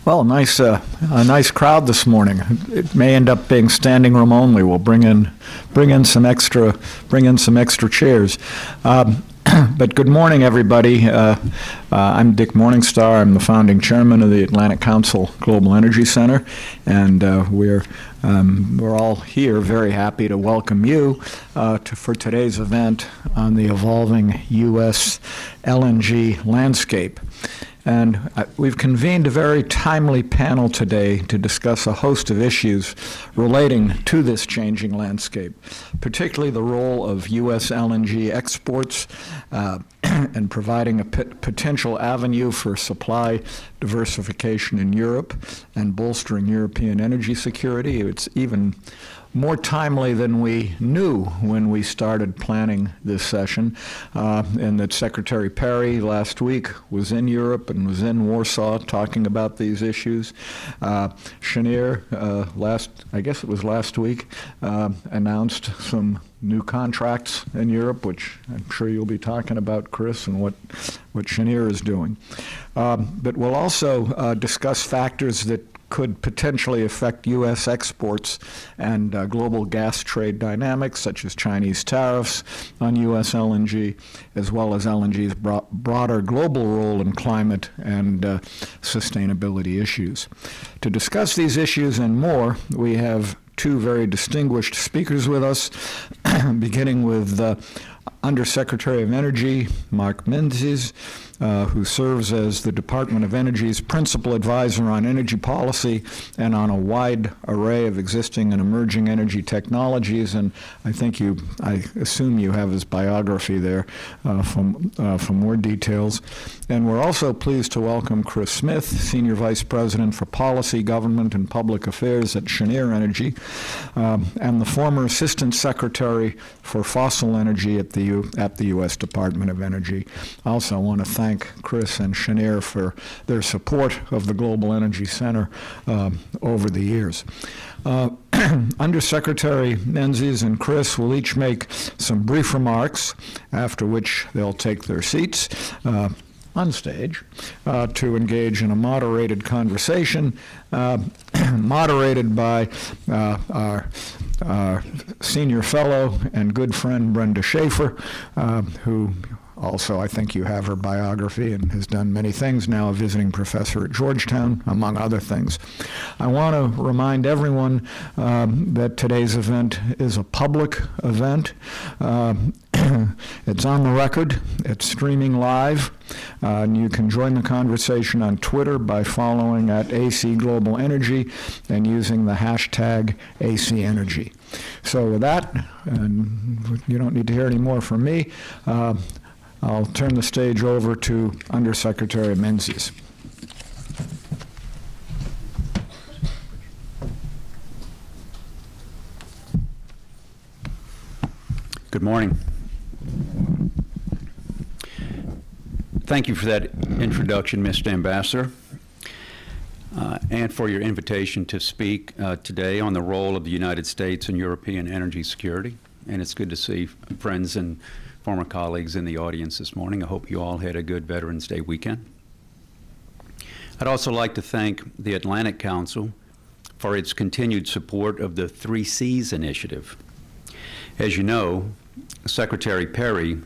Well, a nice crowd this morning. It may end up being standing room only. We'll bring in some extra chairs. But good morning, everybody. I'm Dick Morningstar. I'm the founding chairman of the Atlantic Council Global Energy Center, and we're all here very happy to welcome you for today's event on the evolving U.S. LNG landscape. And we've convened a very timely panel today to discuss a host of issues relating to this changing landscape, particularly the role of U.S. LNG exports and providing a potential avenue for supply diversification in Europe and bolstering European energy security. It's even more timely than we knew when we started planning this session, and that Secretary Perry last week was in Europe and was in Warsaw talking about these issues. Cheniere, I guess it was last week, announced some new contracts in Europe, which I'm sure you'll be talking about, Chris, and what Cheniere is doing. But we'll also discuss factors that could potentially affect U.S. exports and global gas trade dynamics, such as Chinese tariffs on U.S. LNG, as well as LNG's broader global role in climate and sustainability issues. To discuss these issues and more, we have two very distinguished speakers with us, beginning with Undersecretary of Energy, Mark Menzies, who serves as the Department of Energy's principal advisor on energy policy and on a wide array of existing and emerging energy technologies. And I assume you have his biography there for more details. And we're also pleased to welcome Chris Smith, Senior Vice President for Policy, Government, and Public Affairs at Cheniere Energy, and the former Assistant Secretary for Fossil Energy at the U.S. Department of Energy. I also want to thank Chris and Cheniere for their support of the Global Energy Center over the years. Undersecretary Menzies and Chris will each make some brief remarks, after which they'll take their seats on stage to engage in a moderated conversation, moderated by our senior fellow and good friend Brenda Schaefer, who also, I think you have her biography and has done many things, now a visiting professor at Georgetown, among other things. I want to remind everyone that today's event is a public event. It's on the record. It's streaming live. And you can join the conversation on Twitter by following at AC Global Energy and using the hashtag AC Energy. So with that, and you don't need to hear any more from me, I'll turn the stage over to Undersecretary Menzies. Good morning. Thank you for that introduction, Mr. Ambassador, and for your invitation to speak today on the role of the United States in European energy security. And it's good to see friends and former colleagues in the audience this morning. I hope you all had a good Veterans Day weekend. I'd also like to thank the Atlantic Council for its continued support of the 3 Cs initiative. As you know, Secretary Perry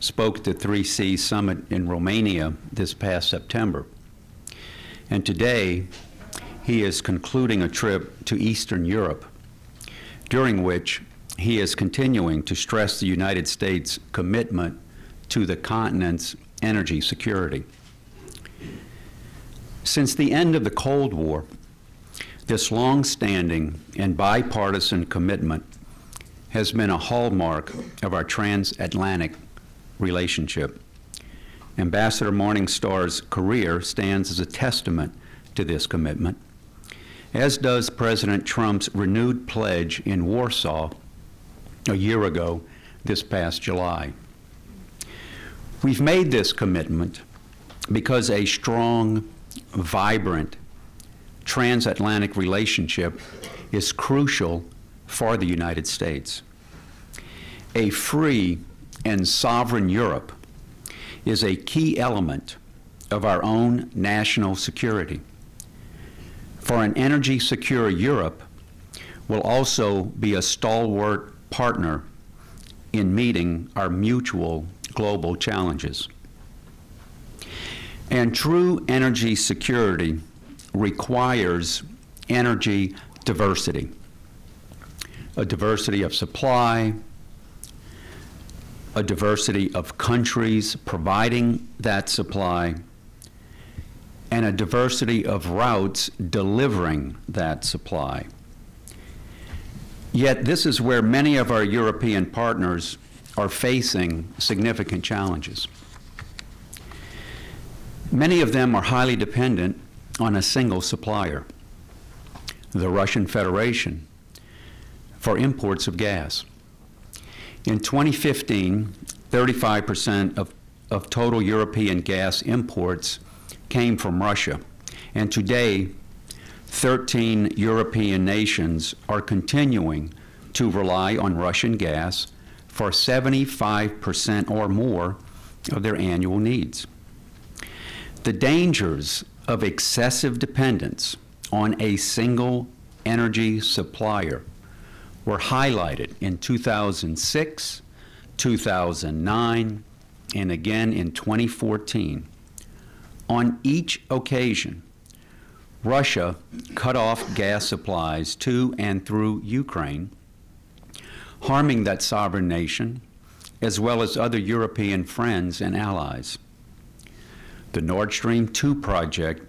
spoke at the 3 Cs Summit in Romania this past September. And today, he is concluding a trip to Eastern Europe, during which he is continuing to stress the United States' commitment to the continent's energy security. Since the end of the Cold War, this long-standing and bipartisan commitment has been a hallmark of our transatlantic relationship. Ambassador Morningstar's career stands as a testament to this commitment, as does President Trump's renewed pledge in Warsaw a year ago this past July. We've made this commitment because a strong, vibrant transatlantic relationship is crucial for the United States. A free and sovereign Europe is a key element of our own national security, For an energy-secure Europe will also be a stalwart partner in meeting our mutual global challenges. And true energy security requires energy diversity, a diversity of supply, a diversity of countries providing that supply, and a diversity of routes delivering that supply. Yet this is where many of our European partners are facing significant challenges. Many of them are highly dependent on a single supplier, the Russian Federation, for imports of gas. In 2015, 35% of total European gas imports came from Russia, and today 13 European nations are continuing to rely on Russian gas for 75% or more of their annual needs. The dangers of excessive dependence on a single energy supplier were highlighted in 2006, 2009, and again in 2014. On each occasion, Russia cut off gas supplies to and through Ukraine, harming that sovereign nation, as well as other European friends and allies. The Nord Stream 2 project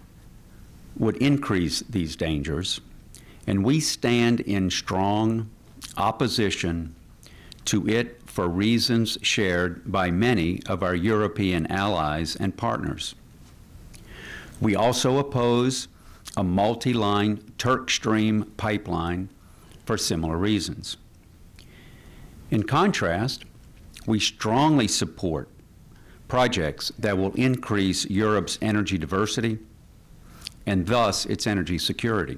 would increase these dangers, and we stand in strong opposition to it for reasons shared by many of our European allies and partners. We also oppose a multi-line Turk Stream pipeline for similar reasons. In contrast, we strongly support projects that will increase Europe's energy diversity and thus its energy security.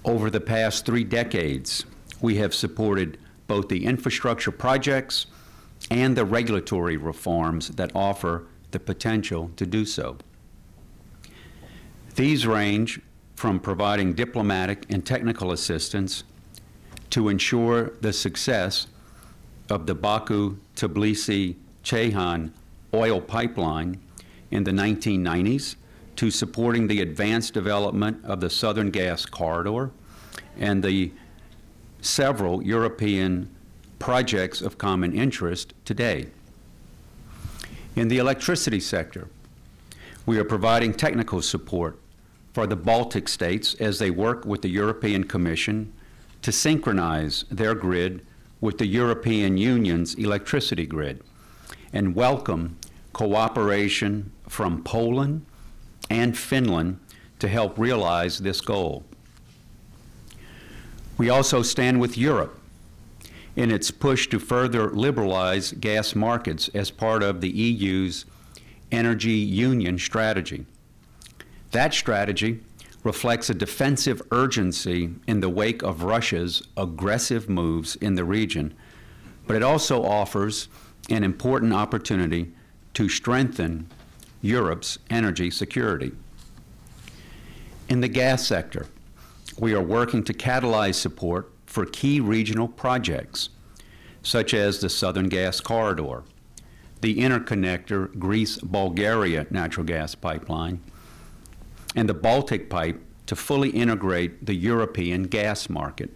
Over the past 3 decades, we have supported both the infrastructure projects and the regulatory reforms that offer the potential to do so. These range from providing diplomatic and technical assistance to ensure the success of the Baku-Tbilisi-Ceyhan oil pipeline in the 1990s to supporting the advanced development of the Southern Gas Corridor and the several European projects of common interest today. In the electricity sector, we are providing technical support for the Baltic states as they work with the European Commission to synchronize their grid with the European Union's electricity grid, and welcome cooperation from Poland and Finland to help realize this goal. We also stand with Europe in its push to further liberalize gas markets as part of the EU's Energy Union strategy. That strategy reflects a defensive urgency in the wake of Russia's aggressive moves in the region, but it also offers an important opportunity to strengthen Europe's energy security. In the gas sector, we are working to catalyze support for key regional projects, such as the Southern Gas Corridor, the interconnector Greece-Bulgaria natural gas pipeline, and the Baltic Pipe to fully integrate the European gas market,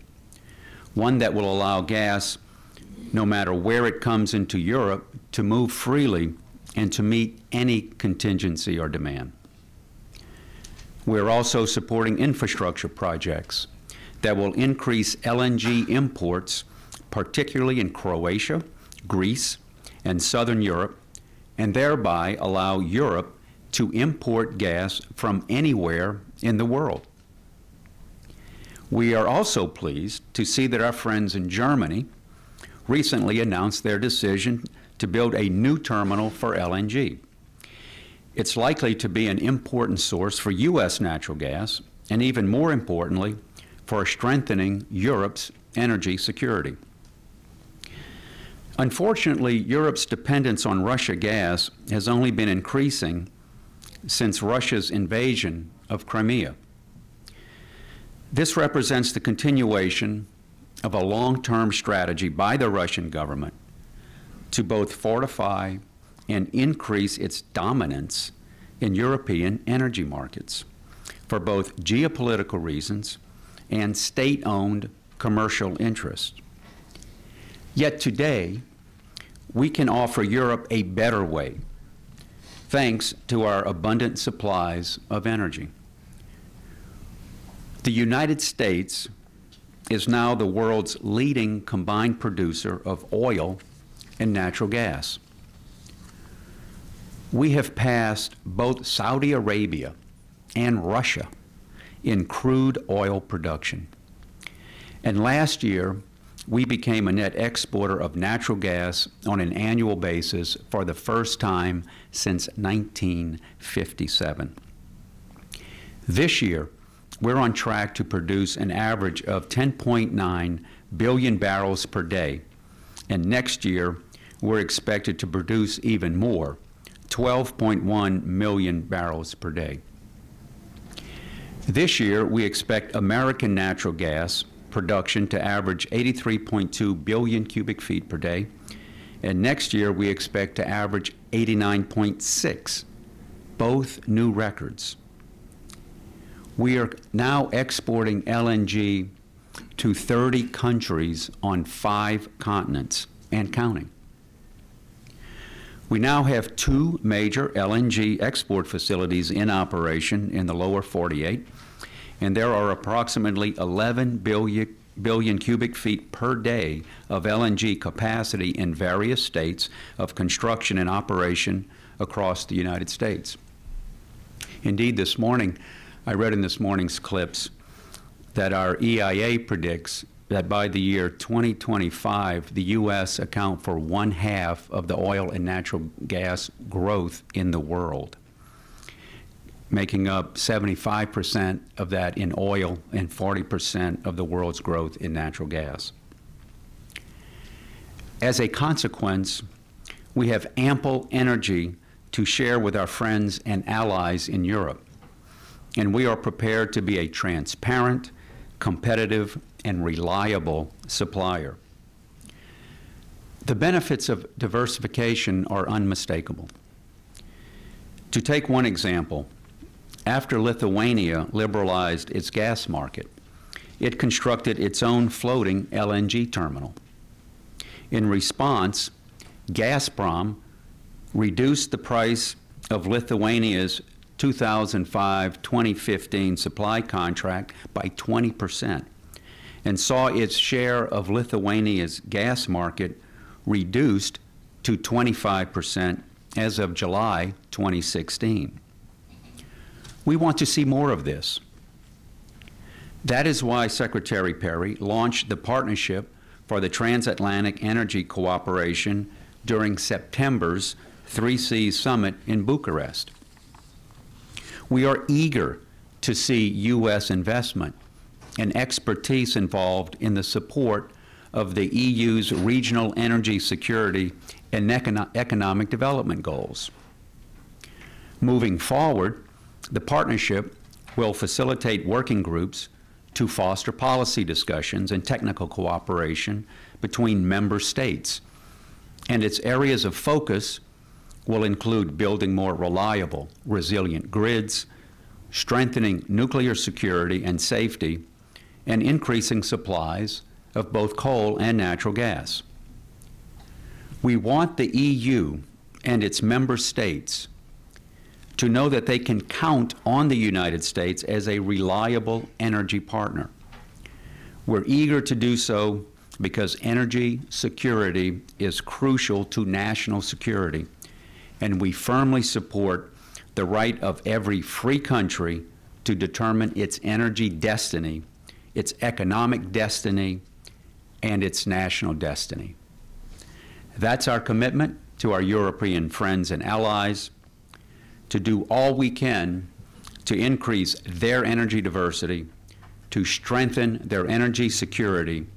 one that will allow gas, no matter where it comes into Europe, to move freely and to meet any contingency or demand. We're also supporting infrastructure projects that will increase LNG imports, particularly in Croatia, Greece, and Southern Europe, and thereby allow Europe to import gas from anywhere in the world. We are also pleased to see that our friends in Germany recently announced their decision to build a new terminal for LNG. It's likely to be an important source for U.S. natural gas, and even more importantly, for strengthening Europe's energy security. Unfortunately, Europe's dependence on Russia gas has only been increasing since Russia's invasion of Crimea. This represents the continuation of a long-term strategy by the Russian government to both fortify and increase its dominance in European energy markets for both geopolitical reasons and state-owned commercial interests. Yet today, we can offer Europe a better way, thanks to our abundant supplies of energy. The United States is now the world's leading combined producer of oil and natural gas. We have passed both Saudi Arabia and Russia in crude oil production. And last year, we became a net exporter of natural gas on an annual basis for the first time since 1957. This year, we're on track to produce an average of 10.9 billion barrels per day. And next year, we're expected to produce even more, 12.1 million barrels per day. This year, we expect American natural gas production to average 83.2 billion cubic feet per day. And next year, we expect to average 89.6, both new records. We are now exporting LNG to 30 countries on 5 continents and counting. We now have 2 major LNG export facilities in operation in the lower 48, and there are approximately 11 billion cubic feet per day of LNG capacity in various states of construction and operation across the United States. Indeed, this morning, I read in this morning's clips that our EIA predicts that by the year 2025, the U.S. account for 1/2 of the oil and natural gas growth in the world, making up 75% of that in oil and 40% of the world's growth in natural gas. As a consequence, we have ample energy to share with our friends and allies in Europe. And we are prepared to be a transparent, competitive, and reliable supplier. The benefits of diversification are unmistakable. To take one example, after Lithuania liberalized its gas market, it constructed its own floating LNG terminal. In response, Gazprom reduced the price of Lithuania's 2005-2015 supply contract by 20% and saw its share of Lithuania's gas market reduced to 25% as of July 2016. We want to see more of this. That is why Secretary Perry launched the Partnership for the Transatlantic Energy Cooperation during September's 3Cs Summit in Bucharest. We are eager to see U.S. investment and expertise involved in the support of the EU's regional energy security and economic development goals. Moving forward, the partnership will facilitate working groups to foster policy discussions and technical cooperation between member states, and its areas of focus will include building more reliable, resilient grids, strengthening nuclear security and safety, and increasing supplies of both coal and natural gas. We want the EU and its member states to know that they can count on the United States as a reliable energy partner. We're eager to do so because energy security is crucial to national security, and we firmly support the right of every free country to determine its energy destiny, its economic destiny, and its national destiny. That's our commitment to our European friends and allies, to do all we can to increase their energy diversity, to strengthen their energy security,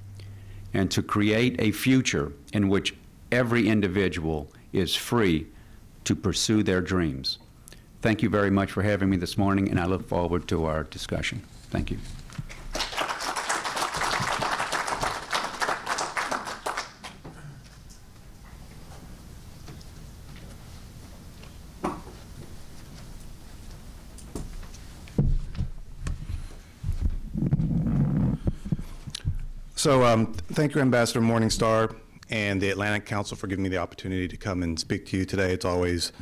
and to create a future in which every individual is free to pursue their dreams. Thank you very much for having me this morning, and I look forward to our discussion. Thank you. Thank you, Ambassador Morningstar and the Atlantic Council for giving me the opportunity to come and speak to you today. It's always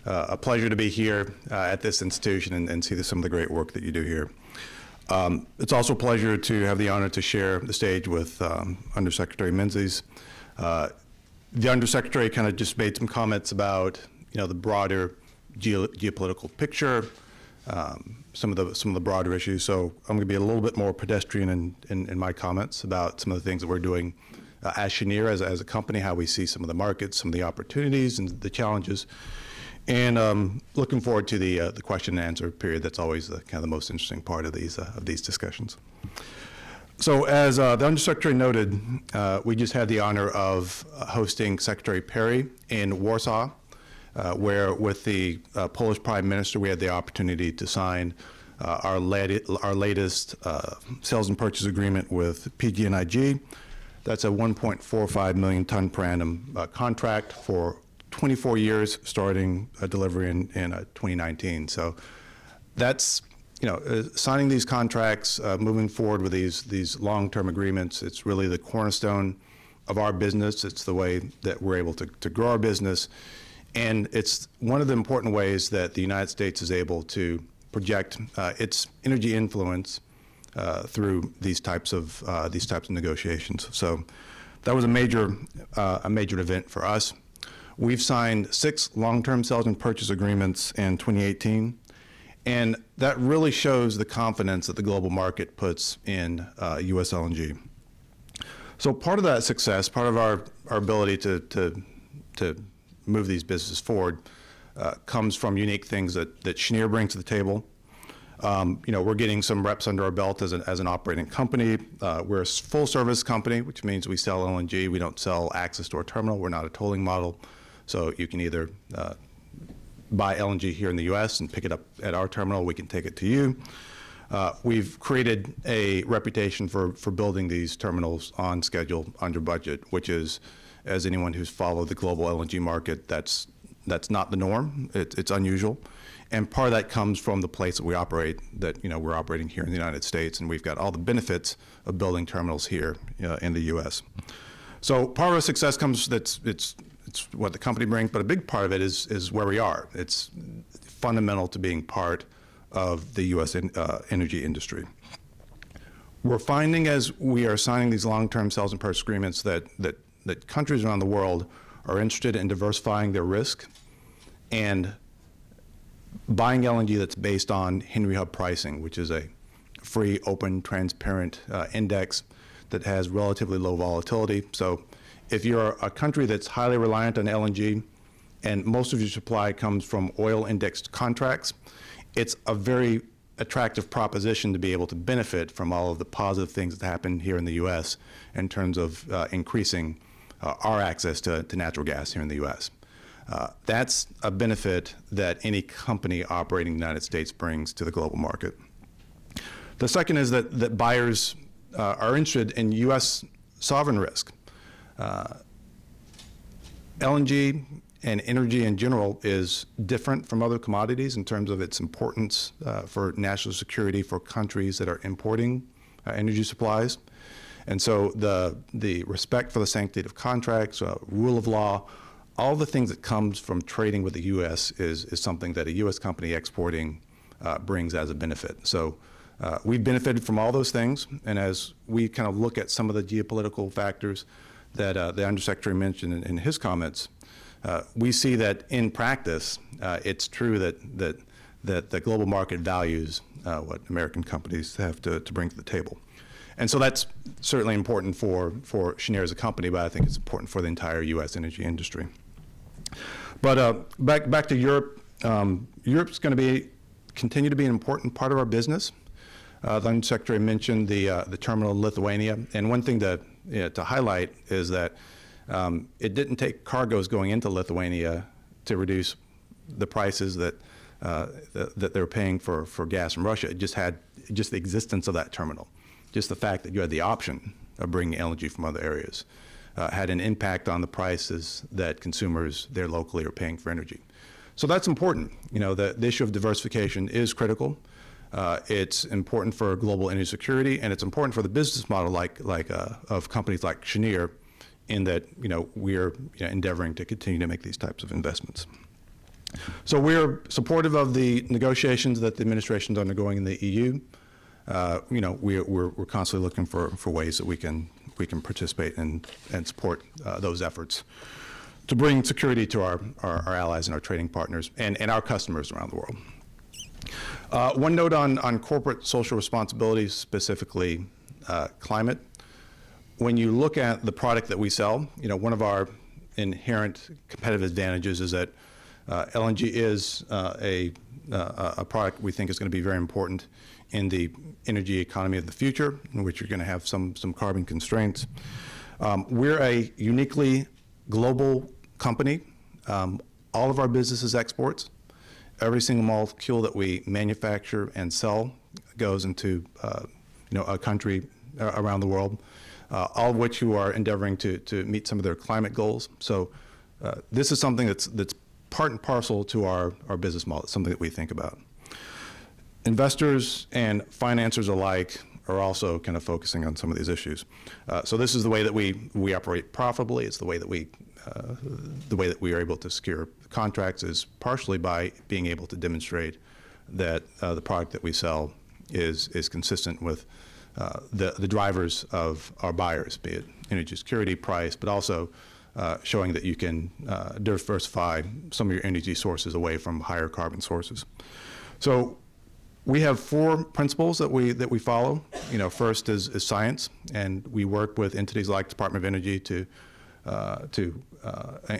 a pleasure to be here at this institution and see some of the great work that you do here. It's also a pleasure to have the honor to share the stage with Undersecretary Menzies. The Undersecretary kind of just made some comments about the broader geopolitical picture, some of the broader issues. So I'm going to be a little bit more pedestrian in my comments about some of the things that we're doing as Cheniere, as a company, how we see some of the markets, some of the opportunities and the challenges. And looking forward to the question and answer period. That's always kind of the most interesting part of these discussions. So as the Undersecretary noted, we just had the honor of hosting Secretary Perry in Warsaw, where with the Polish Prime Minister, we had the opportunity to sign our latest sales and purchase agreement with PG&IG. That's a 1.45 million ton per annum contract for 24 years, starting delivery in 2019. So that's, signing these contracts, moving forward with these long-term agreements. It's really the cornerstone of our business. It's the way that we're able to grow our business. And it's one of the important ways that the United States is able to project its energy influence through these types of negotiations. So that was a major event for us. We've signed 6 long-term sales and purchase agreements in 2018, and that really shows the confidence that the global market puts in U.S. LNG. So part of that success, part of our ability to move these businesses forward comes from unique things that Cheniere brings to the table. We're getting some reps under our belt as an operating company. We're a full-service company, which means we sell LNG. We don't sell access to our terminal. We're not a tolling model. So you can either buy LNG here in the U.S. and pick it up at our terminal. We can take it to you. We've created a reputation for building these terminals on schedule, under budget, which is, as anyone who's followed the global LNG market, that's not the norm. It's unusual. And part of that comes from the place that we operate, that we're operating here in the United States, and we've got all the benefits of building terminals here in the U.S. So part of our success comes, it's what the company brings, but a big part of it is where we are. It's fundamental to being part of the U.S. energy industry. We're finding, as we are signing these long-term sales and purchase agreements, that countries around the world are interested in diversifying their risk and buying LNG that's based on Henry Hub pricing, which is a free, open, transparent index that has relatively low volatility. So if you're a country that's highly reliant on LNG and most of your supply comes from oil-indexed contracts, it's a very attractive proposition to be able to benefit from all of the positive things that happen here in the U.S. in terms of increasing our access to natural gas here in the U.S. That's a benefit that any company operating in the United States brings to the global market. The second is that buyers are interested in U.S. sovereign risk. LNG and energy in general is different from other commodities in terms of its importance for national security for countries that are importing energy supplies. And so the respect for the sanctity of contracts, rule of law, all the things that comes from trading with the U.S. is something that a U.S. company exporting brings as a benefit. So we've benefited from all those things, and as we kind of look at some of the geopolitical factors that the Undersecretary mentioned in his comments, we see that in practice, it's true that the global market values what American companies have to bring to the table. And so that's certainly important for Cheniere as a company, but I think it's important for the entire U.S. energy industry. But back to Europe. Europe's going to continue to be an important part of our business. The Undersecretary mentioned the terminal in Lithuania, and one thing to highlight is that it didn't take cargoes going into Lithuania to reduce the prices that they're paying for gas from Russia. It just had the existence of that terminal, just the fact that you had the option of bringing LNG from other areas, had an impact on the prices that consumers there locally are paying for energy. So that's important. The issue of diversification is critical. It's important for global energy security, and it's important for the business model of companies like Cheniere, in that we're endeavoring to continue to make these types of investments. So we're supportive of the negotiations that the administration is undergoing in the EU. We're constantly looking for ways that we can participate and support those efforts to bring security to our allies and our trading partners and our customers around the world. One note on corporate social responsibility, specifically climate. When you look at the product that we sell, one of our inherent competitive advantages is that LNG is a product we think is going to be very important in the energy economy of the future, in which you're going to have some carbon constraints. We're a uniquely global company. All of our business is exports. Every single molecule that we manufacture and sell goes into a country around the world, all of which who are endeavoring to meet some of their climate goals. So this is something that's part and parcel to our business model. It's something that we think about. Investors and financiers alike are also kind of focusing on some of these issues. So this is the way that we operate profitably. It's the way that we are able to secure contracts, is partially by being able to demonstrate that the product that we sell is consistent with the drivers of our buyers, be it energy security, price, but also showing that you can diversify some of your energy sources away from higher carbon sources. So we have 4 principles that we follow. First is science, and we work with entities like Department of Energy to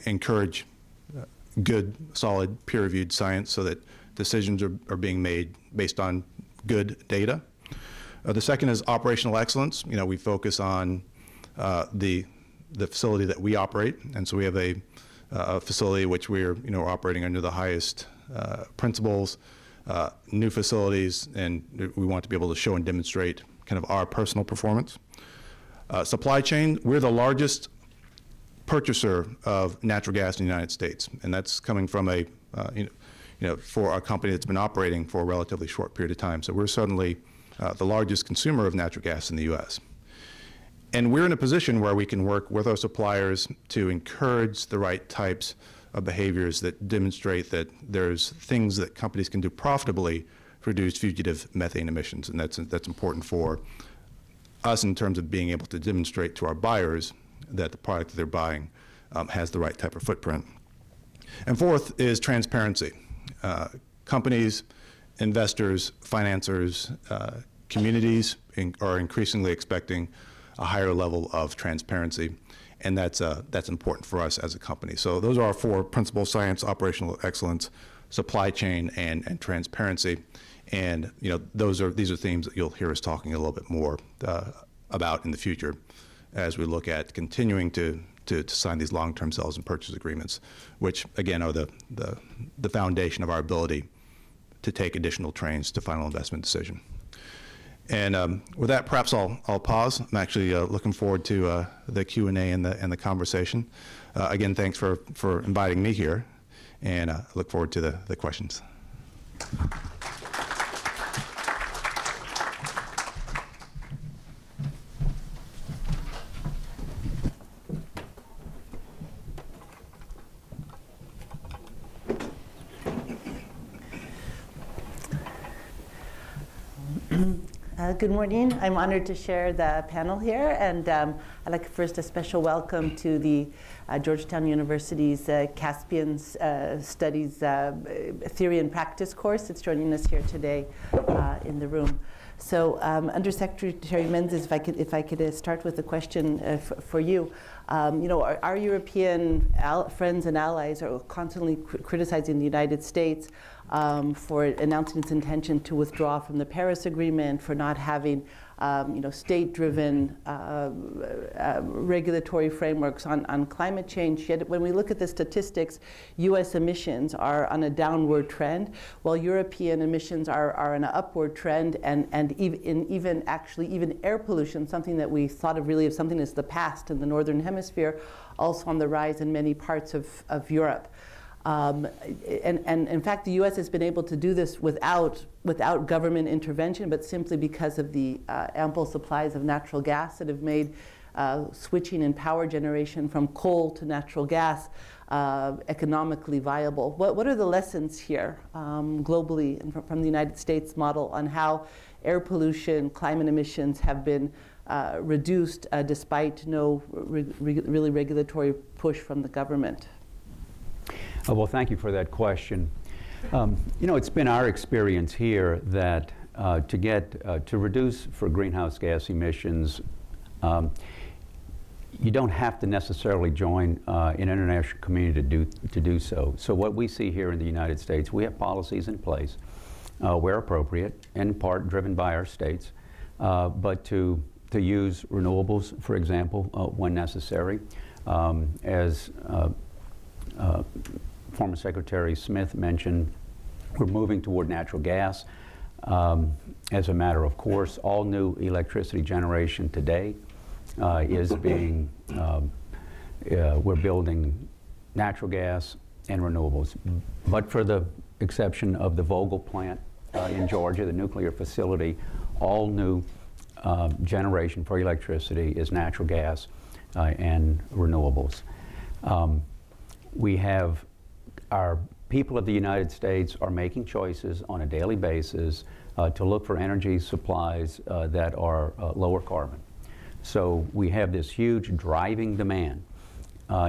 encourage good, solid, peer-reviewed science so that decisions are being made based on good data. The second is operational excellence. We focus on the facility that we operate, and so we have a facility which we're operating under the highest principles, new facilities, and we want to be able to show and demonstrate kind of our personal performance. Supply chain, we're the largest purchaser of natural gas in the United States, and that's coming from for a company that's been operating for a relatively short period of time. So we're certainly the largest consumer of natural gas in the U.S. And we're in a position where we can work with our suppliers to encourage the right types of behaviors that demonstrate that there's things that companies can do profitably to reduce fugitive methane emissions, and that's important for us in terms of being able to demonstrate to our buyers that the product that they're buying has the right type of footprint. And fourth is transparency. Companies, investors, financiers, communities are increasingly expecting a higher level of transparency, and that's important for us as a company. So those are our 4 principles: science, operational excellence, supply chain, and transparency. And these are themes that you'll hear us talking a little bit more about in the future as we look at continuing to sign these long-term sales and purchase agreements, which again are the foundation of our ability to take additional trains to final investment decision. And with that, perhaps I'll pause. I'm actually looking forward to the Q&A and the conversation. Again, thanks for inviting me here, and I look forward to the questions. Good morning. I'm honored to share the panel here, and I'd like first a special welcome to the Georgetown University's Caspian Studies Theory and Practice course that's joining us here today in the room. So Undersecretary Menzies, if I could start with a question for you. Our European friends and allies are constantly criticizing the United States for announcing its intention to withdraw from the Paris Agreement, for not having state-driven regulatory frameworks on climate change. Yet when we look at the statistics, U.S. emissions are on a downward trend, while European emissions are on an upward trend, and even air pollution, something that we thought of really as something as the past in the Northern Hemisphere, also on the rise in many parts of Europe. And in fact, the U.S. has been able to do this without government intervention, but simply because of the ample supplies of natural gas that have made switching in power generation from coal to natural gas economically viable. What are the lessons here globally and from the United States model on how air pollution, climate emissions have been reduced despite no really regulatory push from the government? Well, thank you for that question. You know, it's been our experience here that to reduce for greenhouse gas emissions, you don't have to necessarily join an international community to do so. So what we see here in the United States, we have policies in place where appropriate, in part driven by our states, but to use renewables, for example, when necessary. As former Secretary Smith mentioned, we're moving toward natural gas. As a matter of course, all new electricity generation today is being, we're building natural gas and renewables. But for the exception of the Vogtle plant in Georgia, the nuclear facility, all new generation for electricity is natural gas and renewables. We have our people of the United States are making choices on a daily basis to look for energy supplies that are lower carbon. So we have this huge driving demand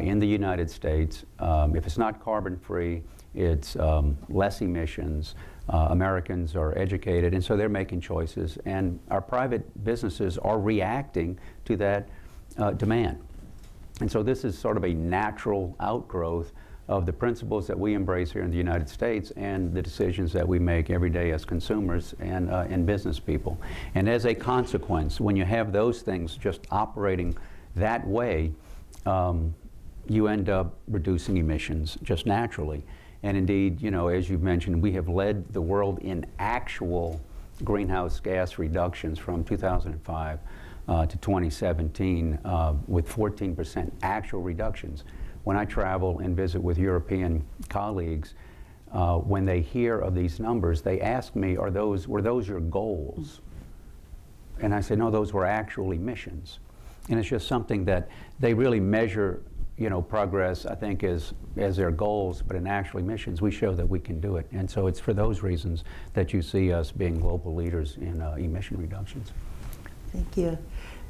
in the United States. If it's not carbon-free, it's less emissions. Americans are educated, and so they're making choices, and our private businesses are reacting to that demand. And so this is sort of a natural outgrowth of the principles that we embrace here in the United States and the decisions that we make every day as consumers and business people. And as a consequence, when you have those things just operating that way, you end up reducing emissions just naturally. And indeed, you know, as you've mentioned, we have led the world in actual greenhouse gas reductions from 2005 to 2017 with 14% actual reductions. When I travel and visit with European colleagues, when they hear of these numbers, they ask me, were those your goals? And I say, no, those were actual emissions. And it's just something that they really measure, you know, progress, I think, as their goals, but in actual emissions, we show that we can do it. And so it's for those reasons that you see us being global leaders in emission reductions. Thank you.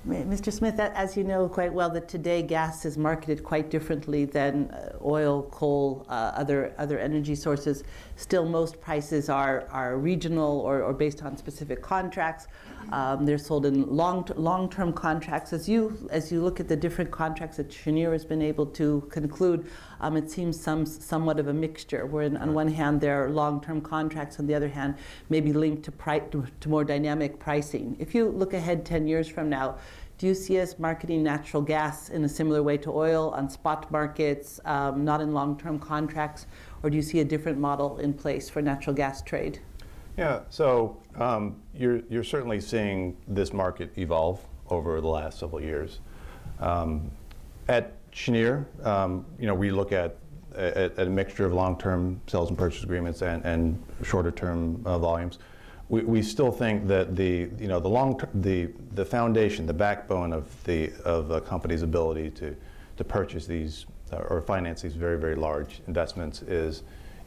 Mr. Smith, as you know quite well, that today gas is marketed quite differently than oil, coal, other energy sources. Still, most prices are regional or based on specific contracts. They're sold in long-term contracts. As you look at the different contracts that Cheniere has been able to conclude, it seems somewhat of a mixture, where on one hand there are long-term contracts, on the other hand maybe linked to more dynamic pricing. If you look ahead 10 years from now, do you see us marketing natural gas in a similar way to oil on spot markets, not in long-term contracts, or do you see a different model in place for natural gas trade? Yeah, so you're certainly seeing this market evolve over the last several years. At Cheniere, you know, we look at a mixture of long-term sales and purchase agreements and shorter-term volumes. We still think that the foundation, the backbone of a company's ability to purchase these or finance these very, very large investments is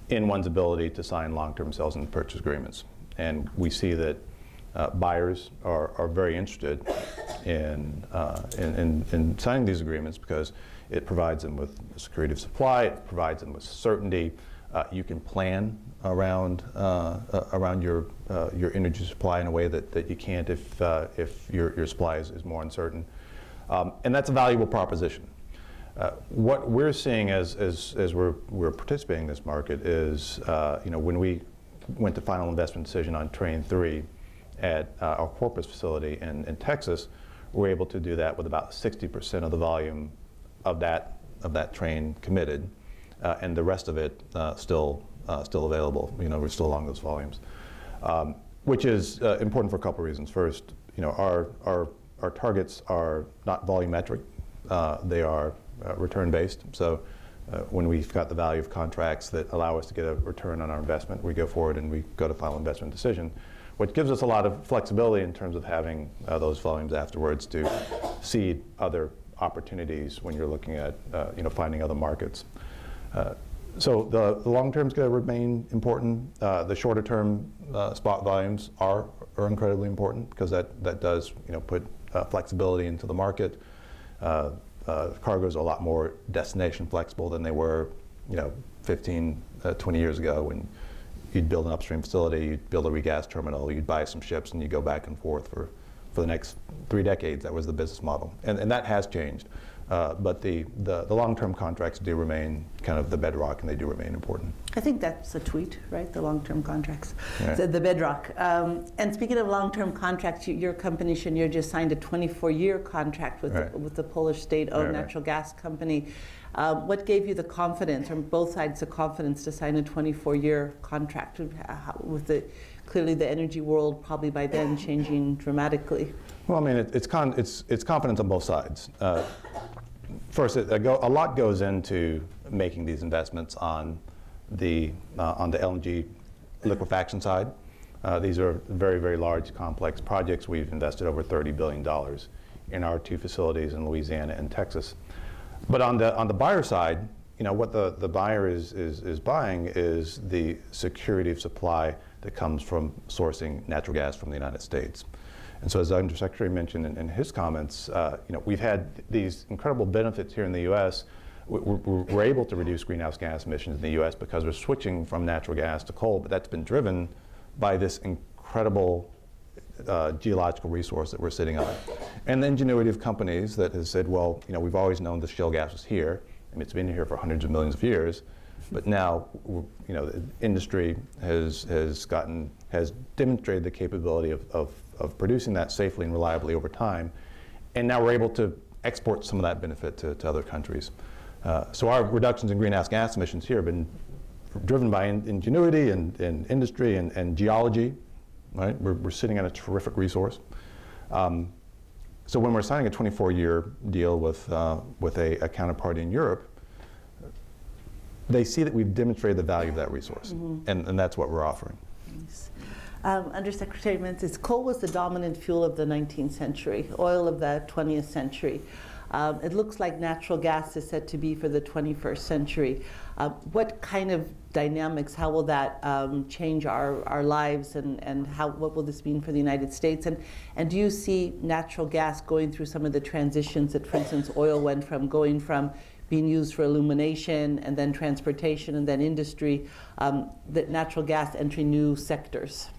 in one's ability to sign long-term sales and purchase agreements. And we see that buyers are very interested in signing these agreements because it provides them with security of supply, it provides them with certainty. You can plan around your energy supply in a way that you can't if your supply is more uncertain, and that's a valuable proposition. What we're seeing as we're participating in this market is, you know, when we went to final investment decision on Train 3 at our Corpus facility in Texas, we're able to do that with about 60% of the volume of that train committed, and the rest of it still available. You know, we're still along those volumes, which is important for a couple of reasons. First, you know, our targets are not volumetric; they are return-based. So when we've got the value of contracts that allow us to get a return on our investment, we go forward and we go to final investment decision, which gives us a lot of flexibility in terms of having those volumes afterwards to seed other opportunities when you're looking at finding other markets. So the long term is going to remain important. The shorter term spot volumes are incredibly important because that does put flexibility into the market. Cargoes are a lot more destination flexible than they were 15, 20 years ago when you'd build an upstream facility, you'd build a regas terminal, you'd buy some ships, and you go back and forth for the next 3 decades. That was the business model, and that has changed. But the long-term contracts do remain kind of the bedrock, and they do remain important. I think that's a tweet, right? The long-term contracts, Yeah. the bedrock. And speaking of long-term contracts, your company Cheniere just signed a 24-year contract with Right. with the Polish state-owned Right. natural gas company. What gave you the confidence, or both sides the confidence, to sign a 24-year contract with clearly the energy world probably by then changing dramatically? Well, I mean, it's confidence on both sides. First, a lot goes into making these investments on the LNG liquefaction side. These are very, very large, complex projects. We've invested over $30 billion in our 2 facilities in Louisiana and Texas. But on the buyer side, what the buyer is buying is the security of supply that comes from sourcing natural gas from the United States. And so, as the Undersecretary mentioned in his comments, we've had these incredible benefits here in the U.S. We're able to reduce greenhouse gas emissions in the U.S. because we're switching from natural gas to coal, but that's been driven by this incredible geological resource that we're sitting on. And the ingenuity of companies that has said, well, we've always known the shale gas was here. I mean, it's been here for hundreds of millions of years. But now, the industry has demonstrated the capability of producing that safely and reliably over time, and now we're able to export some of that benefit to other countries. So our reductions in greenhouse gas emissions here have been driven by ingenuity and industry and geology. Right, we're sitting on a terrific resource. So when we're signing a 24-year deal with a counterparty in Europe, they see that we've demonstrated the value of that resource, and that's what we're offering. Nice. Undersecretary Menzies, coal was the dominant fuel of the 19th century, oil of the 20th century. It looks like natural gas is set to be for the 21st century. What kind of dynamics, how will that change our lives, and what will this mean for the United States? And do you see natural gas going through some of the transitions that, for instance, oil went from going from being used for illumination and then transportation and then industry, that natural gas entering new sectors?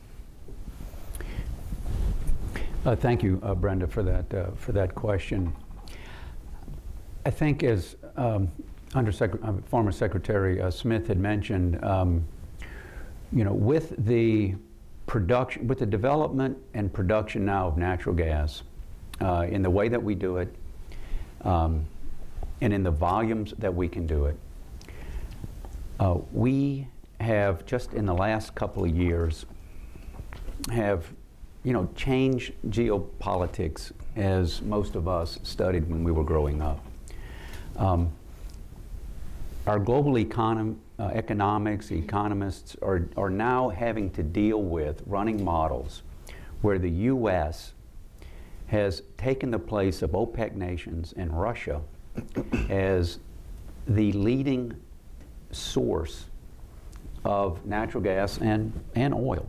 Thank you, Brenda, for that question. I think, as former Secretary Smith had mentioned, with the development and production now of natural gas, in the way that we do it, and in the volumes that we can do it, we have just in the last couple of years have changed geopolitics as most of us studied when we were growing up. Our global economics, economists are now having to deal with running models where the U.S. has taken the place of OPEC nations and Russia as the leading source of natural gas and oil.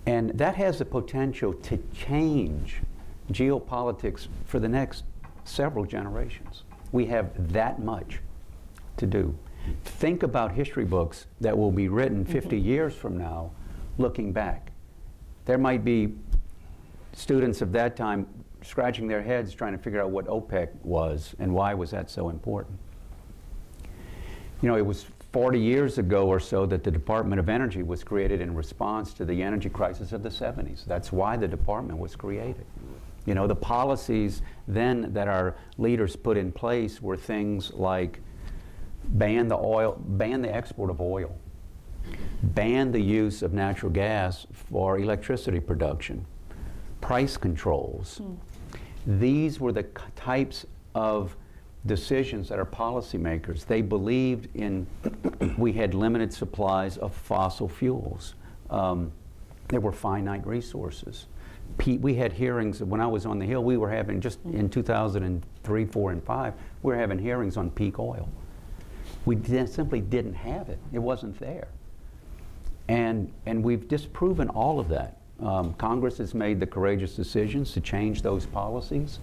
And that has the potential to change geopolitics for the next several generations. We have that much to do. Think about history books that will be written 50 years from now, looking back. There might be students of that time scratching their heads trying to figure out what OPEC was and why was that so important. It was 40 years ago or so that the Department of Energy was created in response to the energy crisis of the 70s. That's why the department was created. The policies then that our leaders put in place were things like ban the export of oil, ban the use of natural gas for electricity production, price controls. These were the types of decisions that are policymakers. They believed in, we had limited supplies of fossil fuels. There were finite resources. We had hearings, when I was on the Hill, we were having, just in 2003, 4, and 5, we were having hearings on peak oil. We simply didn't have it. It wasn't there. And we've disproven all of that. Congress has made the courageous decisions to change those policies.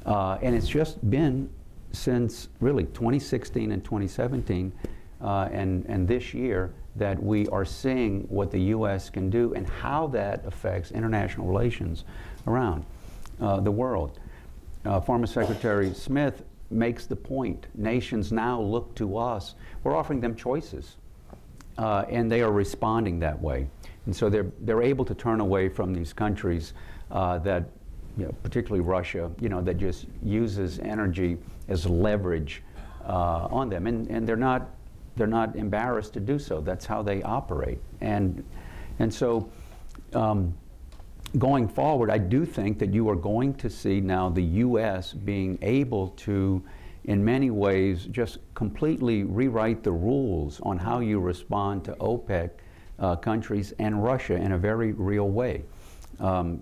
And it's just been since really 2016 and 2017 and this year that we are seeing what the U.S. can do and how that affects international relations around the world. Former Secretary Smith makes the point, nations now look to us. We're offering them choices, and they are responding that way. And so they're able to turn away from these countries that, particularly Russia, that just uses energy as leverage on them, and they're not embarrassed to do so. That's how they operate, and so going forward, I do think that you are going to see now the U.S. being able to, in many ways, just completely rewrite the rules on how you respond to OPEC countries and Russia in a very real way. I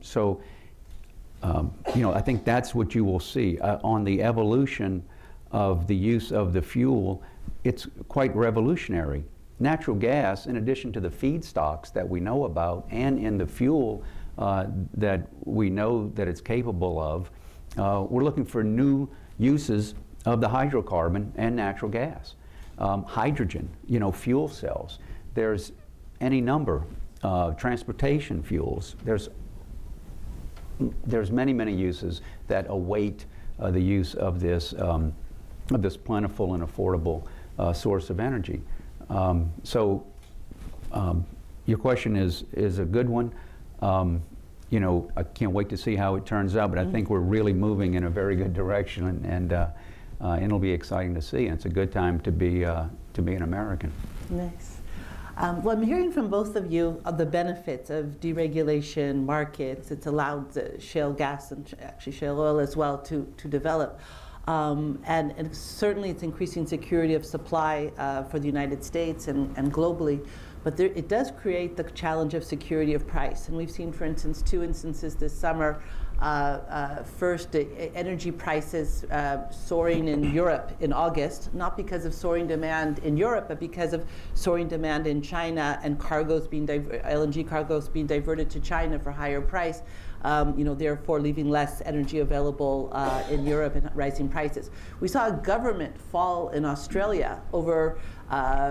think that's what you will see. On the evolution of the use of the fuel, it's quite revolutionary. Natural gas, in addition to the feedstocks that we know about and in the fuel that we know that it's capable of, we're looking for new uses of the hydrocarbon and natural gas. Hydrogen, fuel cells. There's any number, transportation fuels. There's many, many uses that await the use of this plentiful and affordable source of energy. Your question is a good one. I can't wait to see how it turns out, but I think we're really moving in a very good direction, and it'll be exciting to see. And it's a good time to be an American. Nice. Well, I'm hearing from both of you of the benefits of deregulation, markets. It's allowed shale gas and actually shale oil as well to develop. And certainly it's increasing security of supply for the United States and globally. But it does create the challenge of security of price. And we've seen, for instance, 2 instances this summer. First, energy prices soaring in Europe in August, not because of soaring demand in Europe, but because of soaring demand in China and LNG cargoes being diverted to China for higher price. Therefore leaving less energy available in Europe and rising prices. We saw a government fall in Australia over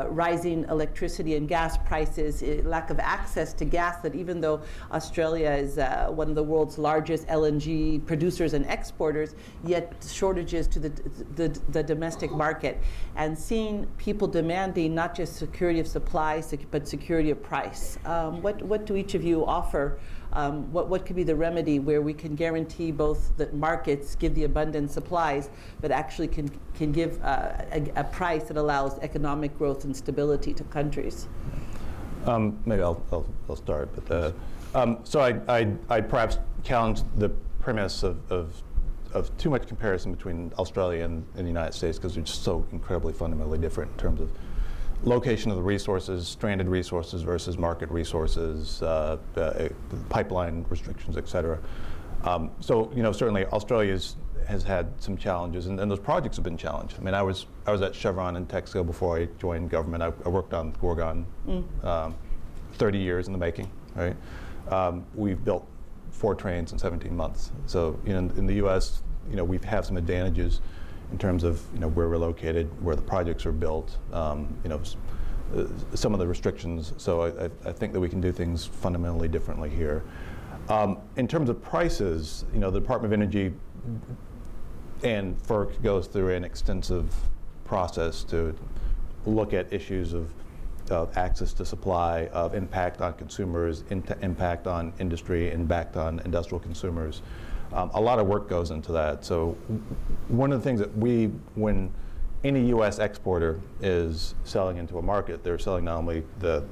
rising electricity and gas prices, lack of access to gas, that even though Australia is one of the world's largest LNG producers and exporters, yet shortages to the domestic market. And seeing people demanding not just security of supply, but security of price. What do each of you offer? What could be the remedy where we can guarantee both that markets give the abundant supplies, but actually can give a price that allows economic growth and stability to countries? Maybe I'll start. But so I'd perhaps challenge the premise of too much comparison between Australia and the United States, because they're just so incredibly fundamentally different in terms of location of the resources, stranded resources versus market resources, pipeline restrictions, et cetera. Certainly Australia has had some challenges, and those projects have been challenged. I mean, I was at Chevron in Texaco before I joined government. I worked on Gorgon, 30 years in the making, right? We've built 4 trains in 17 months. So in the U.S., we have some advantages in terms of where we're located, where the projects are built, some of the restrictions. So I think that we can do things fundamentally differently here. In terms of prices, the Department of Energy and FERC goes through an extensive process to look at issues of access to supply, of impact on consumers, impact on industry, impact on industrial consumers. A lot of work goes into that. So one of the things that when any U.S. exporter is selling into a market, they're selling not only the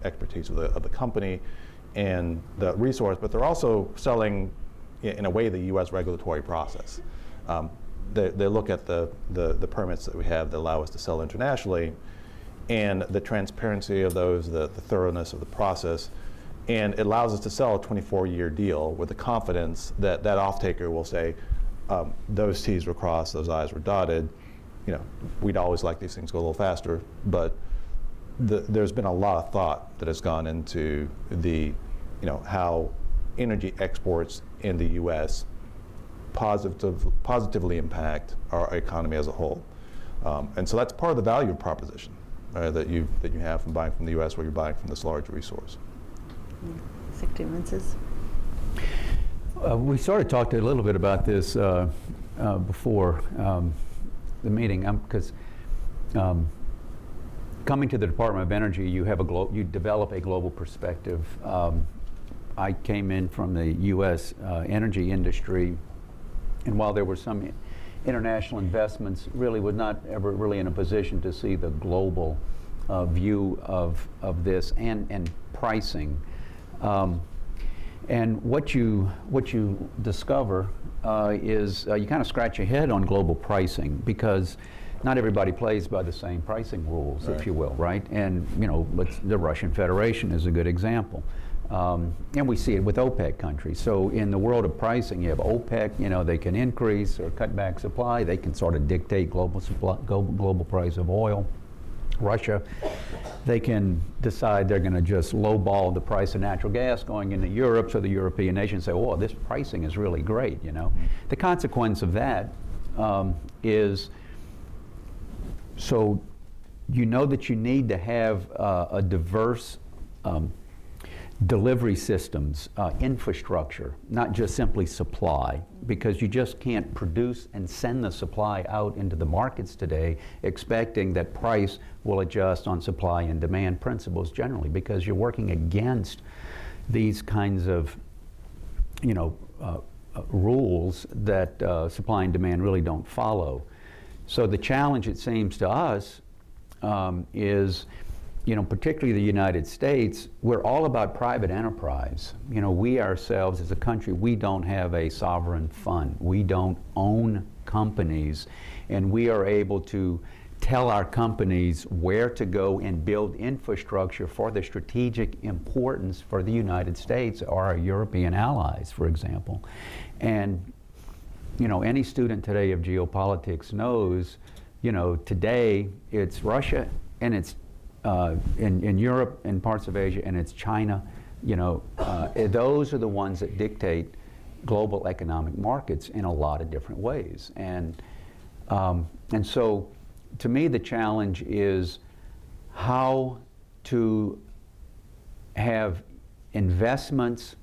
expertise of the company and the resource, but they're also selling, in a way, the U.S. regulatory process. they look at the permits that we have that allow us to sell internationally, and the transparency of those, the thoroughness of the process, and it allows us to sell a 24-year deal with the confidence that that off-taker will say, those T's were crossed, those I's were dotted. You know, we'd always like these things to go a little faster, but there's been a lot of thought that has gone into how energy exports in the U.S. positively impact our economy as a whole. And so that's part of the value proposition that you have from buying from the U.S., where you're buying from this large resource. Secretary Menzies. We sort of talked a little bit about this before the meeting, because coming to the Department of Energy, you develop a global perspective. I came in from the U.S. Energy industry, and while there were some international investments, really was not ever really in a position to see the global view of this and pricing. And what you discover is you kind of scratch your head on global pricing, because not everybody plays by the same pricing rules, if you will, right? And the Russian Federation is a good example. And we see it with OPEC countries. So in the world of pricing, you have OPEC, they can increase or cut back supply. They can sort of dictate global price of oil. Russia, they can decide they're going to just lowball the price of natural gas going into Europe, so the European nations say, oh, this pricing is really great, The consequence of that is, so that you need to have a diverse delivery systems, infrastructure, not just simply supply, because you just can't produce and send the supply out into the markets today expecting that price will adjust on supply and demand principles generally, because you're working against these kinds of rules that supply and demand really don't follow. So the challenge, it seems to us, is particularly the United States, we're all about private enterprise. We ourselves as a country, we don't have a sovereign fund. We don't own companies, and we are able to tell our companies where to go and build infrastructure for the strategic importance for the United States or our European allies, for example. And any student today of geopolitics knows, today it's Russia and it's in Europe and parts of Asia, and it's China. Those are the ones that dictate global economic markets in a lot of different ways. And so, to me, the challenge is how to have investments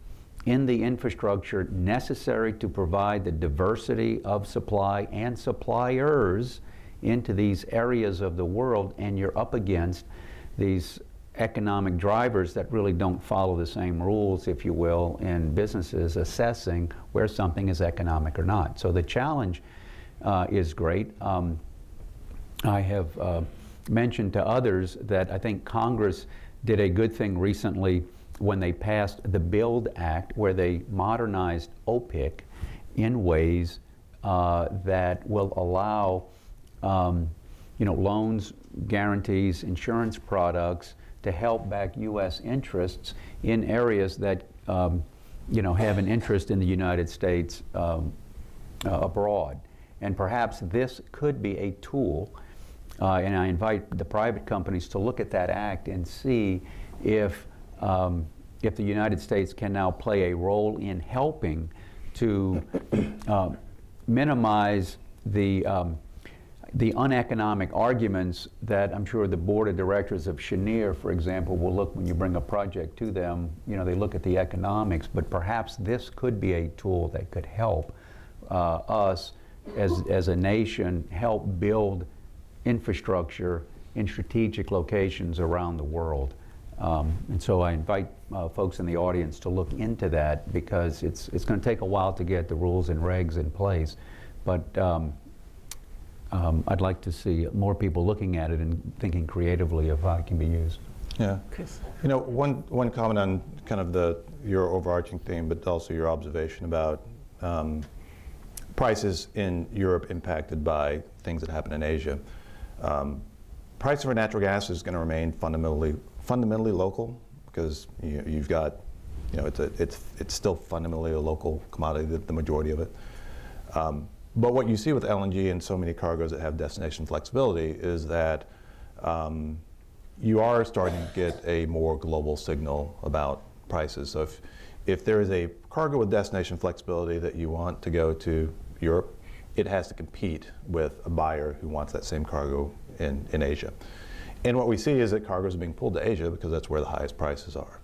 in the infrastructure necessary to provide the diversity of supply and suppliers into these areas of the world, and you're up against these economic drivers that really don't follow the same rules, if you will, in businesses assessing where something is economic or not. So the challenge is great. I have mentioned to others that I think Congress did a good thing recently when they passed the BUILD Act, where they modernized OPIC in ways that will allow loans, guarantees, insurance products to help back U.S. interests in areas that have an interest in the United States abroad. And perhaps this could be a tool, and I invite the private companies to look at that act and see if the United States can now play a role in helping to minimize the uneconomic arguments that I'm sure the board of directors of Cheniere, for example, will look when you bring a project to them. They look at the economics, but perhaps this could be a tool that could help us as a nation help build infrastructure in strategic locations around the world. And so I invite folks in the audience to look into that, because it's going to take a while to get the rules and regs in place. But I'd like to see more people looking at it and thinking creatively of how it can be used. Yeah. Chris. One comment on kind of your overarching theme, but also your observation about prices in Europe impacted by things that happen in Asia. Price for natural gas is going to remain fundamentally local, because you've got, it's still fundamentally a local commodity, the majority of it. But what you see with LNG and so many cargoes that have destination flexibility is that you are starting to get a more global signal about prices. So if there is a cargo with destination flexibility that you want to go to Europe, it has to compete with a buyer who wants that same cargo in Asia. And what we see is that cargoes are being pulled to Asia because that's where the highest prices are.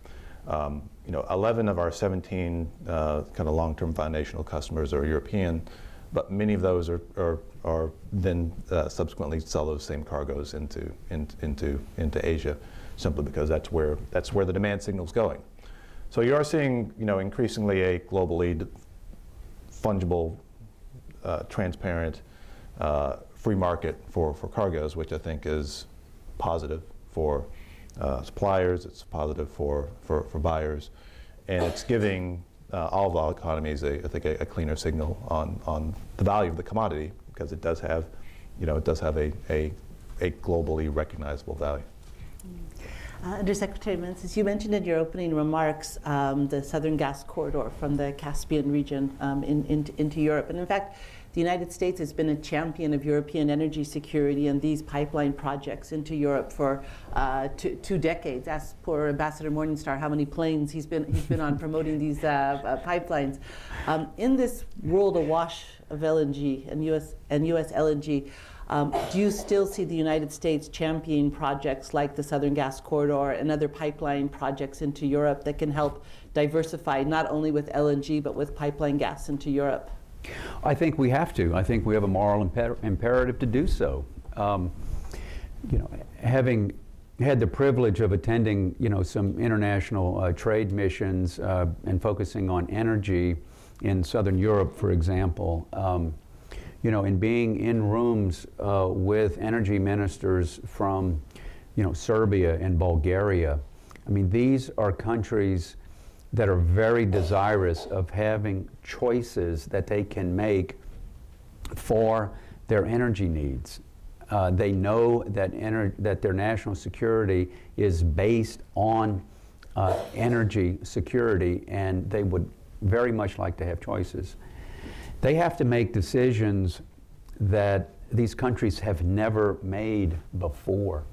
11 of our 17 kind of long-term foundational customers are European, but many of those are then subsequently sell those same cargoes into Asia, simply because that's where the demand signal is going. So you are seeing, increasingly a globally fungible, transparent, free market for cargoes, which I think is positive for suppliers. It's positive for buyers, and it's giving all of our economies, I think, a cleaner signal on the value of the commodity, because it does have, a globally recognizable value. Undersecretary Menzies, you mentioned in your opening remarks the Southern Gas Corridor from the Caspian region into Europe. And in fact, the United States has been a champion of European energy security and these pipeline projects into Europe for 2 decades. Ask poor Ambassador Morningstar how many planes he's been on promoting these pipelines. In this world awash of LNG and US LNG, do you still see the United States championing projects like the Southern Gas Corridor and other pipeline projects into Europe that can help diversify not only with LNG but with pipeline gas into Europe? I think we have to. I think we have a moral imperative to do so. Having had the privilege of attending, some international trade missions and focusing on energy in Southern Europe, for example, and being in rooms with energy ministers from, Serbia and Bulgaria. I mean, these are countries that are very desirous of having choices that they can make for their energy needs. They know that their national security is based on energy security, and they would very much like to have choices. They have to make decisions that these countries have never made before.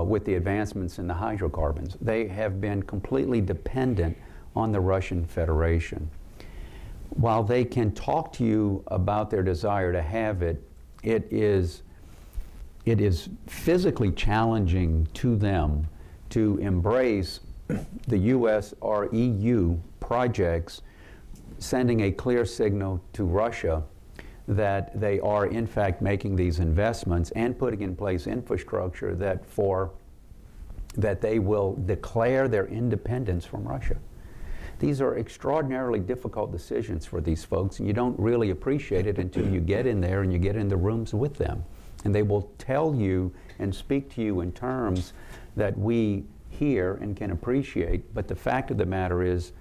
With the advancements in the hydrocarbons, they have been completely dependent on the Russian Federation. While they can talk to you about their desire to have it, it is physically challenging to them to embrace the US or EU projects, sending a clear signal to Russia that they are in fact making these investments and putting in place infrastructure that they will declare their independence from Russia. These are extraordinarily difficult decisions for these folks, and you don't really appreciate it until you get in there and you get in the rooms with them. And they will tell you and speak to you in terms that we hear and can appreciate, but the fact of the matter is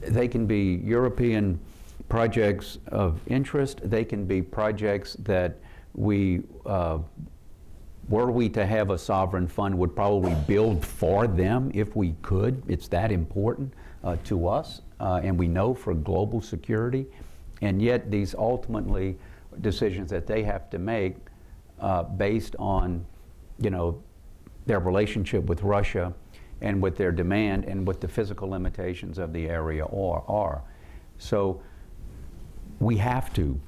they can be European projects of interest. They can be projects that we, were we to have a sovereign fund, would probably build for them if we could. It's that important to us, and we know for global security. And yet these ultimately decisions that they have to make based on, their relationship with Russia and with their demand and what the physical limitations of the area are. So we have to,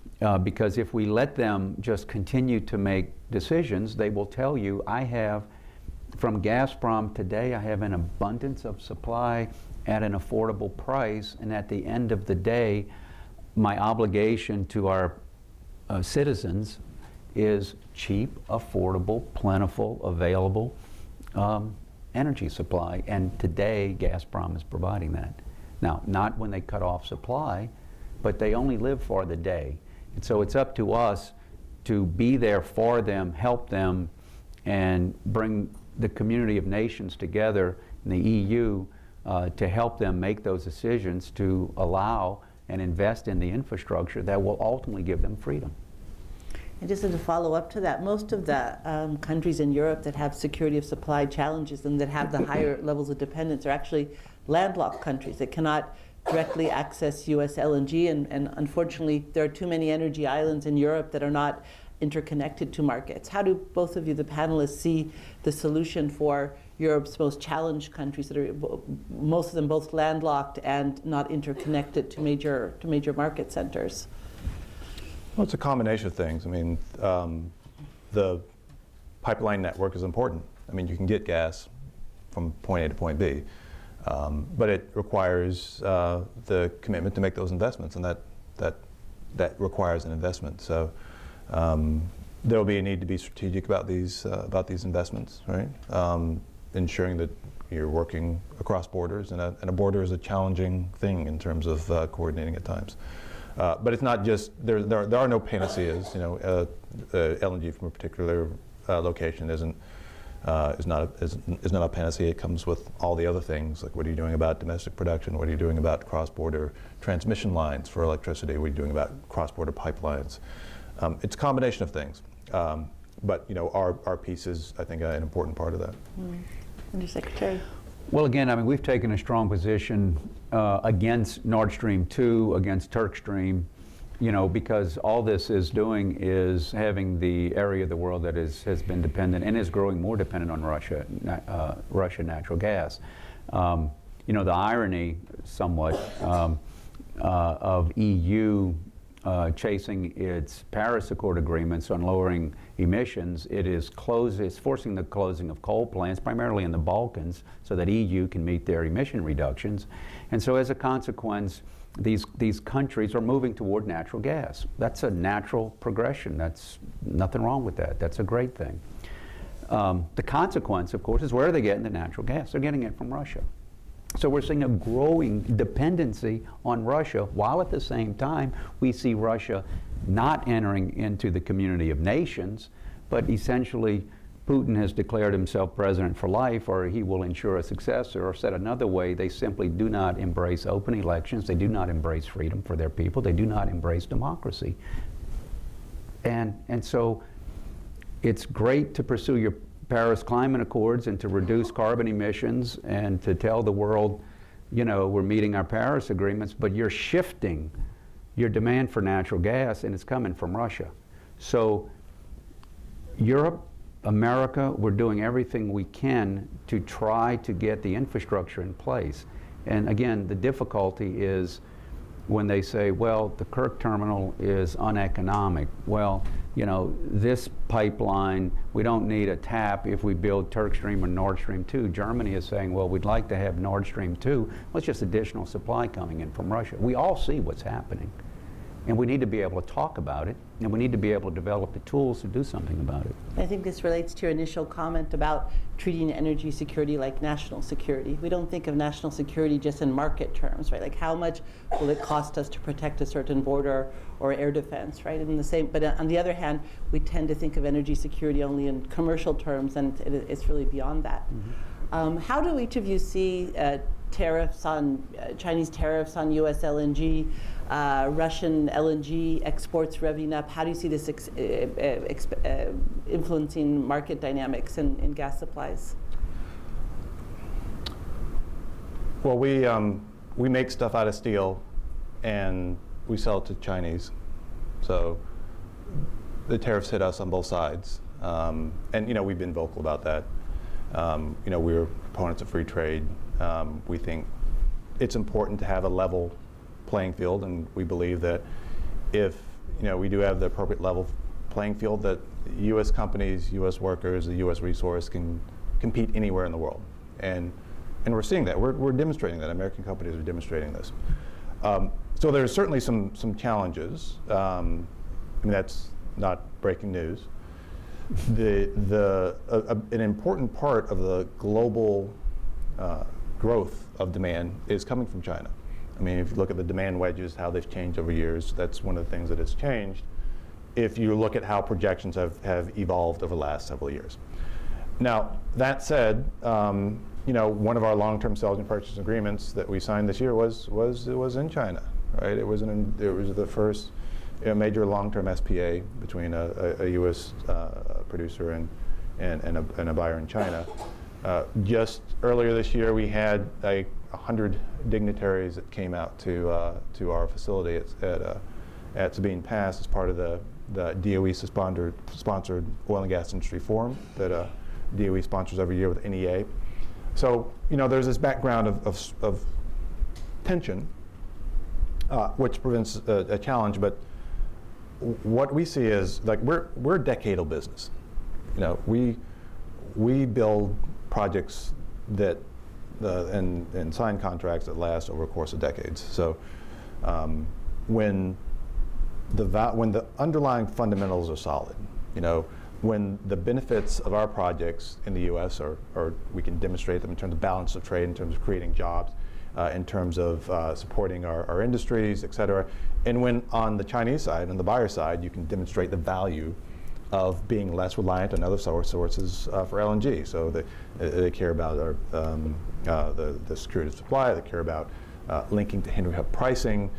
because if we let them just continue to make decisions, they will tell you, from Gazprom today, I have an abundance of supply at an affordable price, and at the end of the day, my obligation to our citizens is cheap, affordable, plentiful, available energy supply. And today, Gazprom is providing that. Now, not when they cut off supply, but they only live for the day. And so it's up to us to be there for them, help them, and bring the community of nations together in the EU to help them make those decisions to allow and invest in the infrastructure that will ultimately give them freedom. And just as a follow-up to that, most of the countries in Europe that have security of supply challenges and that have the higher levels of dependence are actually landlocked countries that cannot directly access U.S. LNG, and unfortunately there are too many energy islands in Europe that are not interconnected to markets. How do both of you, the panelists, see the solution for Europe's most challenged countries that are, most of them both landlocked and not interconnected to major market centers? Well, it's a combination of things. I mean, the pipeline network is important. I mean, you can get gas from point A to point B, but it requires the commitment to make those investments, and that requires an investment. So there will be a need to be strategic about these investments, right? Ensuring that you're working across borders, and a border is a challenging thing in terms of coordinating at times. But it's not just, there are no panaceas. You know, LNG from a particular location is not a panacea. It comes with all the other things, like what are you doing about domestic production? What are you doing about cross-border transmission lines for electricity? What are you doing about cross-border pipelines? It's a combination of things. But you know, our piece is, I think, an important part of that. Undersecretary. Well, again, I mean, we've taken a strong position against Nord Stream 2, against Turkstream, you know, because all this is doing is having the area of the world that has been dependent and is growing more dependent on Russian natural gas. You know, the irony, somewhat, of EU chasing its Paris Accord agreements on lowering emissions, it's forcing the closing of coal plants, primarily in the Balkans, so that EU can meet their emission reductions. And so as a consequence, these countries are moving toward natural gas. That's a natural progression. That's nothing wrong with that. That's a great thing. The consequence, of course, is where are they getting the natural gas? They're getting it from Russia. So we're seeing a growing dependency on Russia, while at the same time we see Russia not entering into the community of nations, but essentially Putin has declared himself president for life, or he will ensure a successor, or said another way, they simply do not embrace open elections, they do not embrace freedom for their people, they do not embrace democracy. And so it's great to pursue your Paris Climate Accords and to reduce carbon emissions and to tell the world, you know, we're meeting our Paris agreements, but you're shifting your demand for natural gas and it's coming from Russia. So Europe, America, we're doing everything we can to try to get the infrastructure in place. And again, the difficulty is when they say, well, the Kirk terminal is uneconomic. Well, you know, this pipeline, we don't need a tap if we build Turkstream or Nord Stream 2. Germany is saying, well, we'd like to have Nord Stream 2. Well, it's just additional supply coming in from Russia. We all see what's happening. And we need to be able to talk about it, and we need to be able to develop the tools to do something about it. I think this relates to your initial comment about treating energy security like national security. We don't think of national security just in market terms, right? Like how much will it cost us to protect a certain border or air defense, right? And the same, but on the other hand, we tend to think of energy security only in commercial terms, and it's really beyond that. Mm-hmm. How do each of you see tariffs on Chinese tariffs on U.S. LNG, Russian LNG exports revving up? How do you see this influencing market dynamics in gas supplies? Well, we make stuff out of steel and we sell it to Chinese. So the tariffs hit us on both sides. And you know, we've been vocal about that. You know, we're proponents of free trade. We think it's important to have a level playing field, and we believe that if, you know, we do have the appropriate level playing field, that U.S. companies, U.S. workers, the U.S. resource can compete anywhere in the world. And we're seeing that. We're demonstrating that. American companies are demonstrating this. So there's certainly some challenges. I mean, that's not breaking news. An important part of the global growth of demand is coming from China. I mean, if you look at the demand wedges, how they've changed over years, that's one of the things that has changed. If you look at how projections have evolved over the last several years. Now, that said, you know, one of our long-term sales and purchase agreements that we signed this year was in China. right? It was the first major long-term SPA between a U.S. Producer and a buyer in China. Just earlier this year, we had 100 dignitaries that came out to our facility at Sabine Pass as part of the DOE-sponsored Oil and Gas Industry Forum that DOE sponsors every year with NEA. So, there's this background of tension, which prevents a challenge. But what we see is, like, we're a decadal business. We build projects that and sign contracts that last over a course of decades. So when the underlying fundamentals are solid, when the benefits of our projects in the U.S. are we can demonstrate them in terms of balance of trade, in terms of creating jobs, in terms of supporting our industries, et cetera. And when on the Chinese side, on the buyer side, you can demonstrate the value of being less reliant on other sources for LNG. So they care about the security of supply, they care about linking to Henry Hub pricing,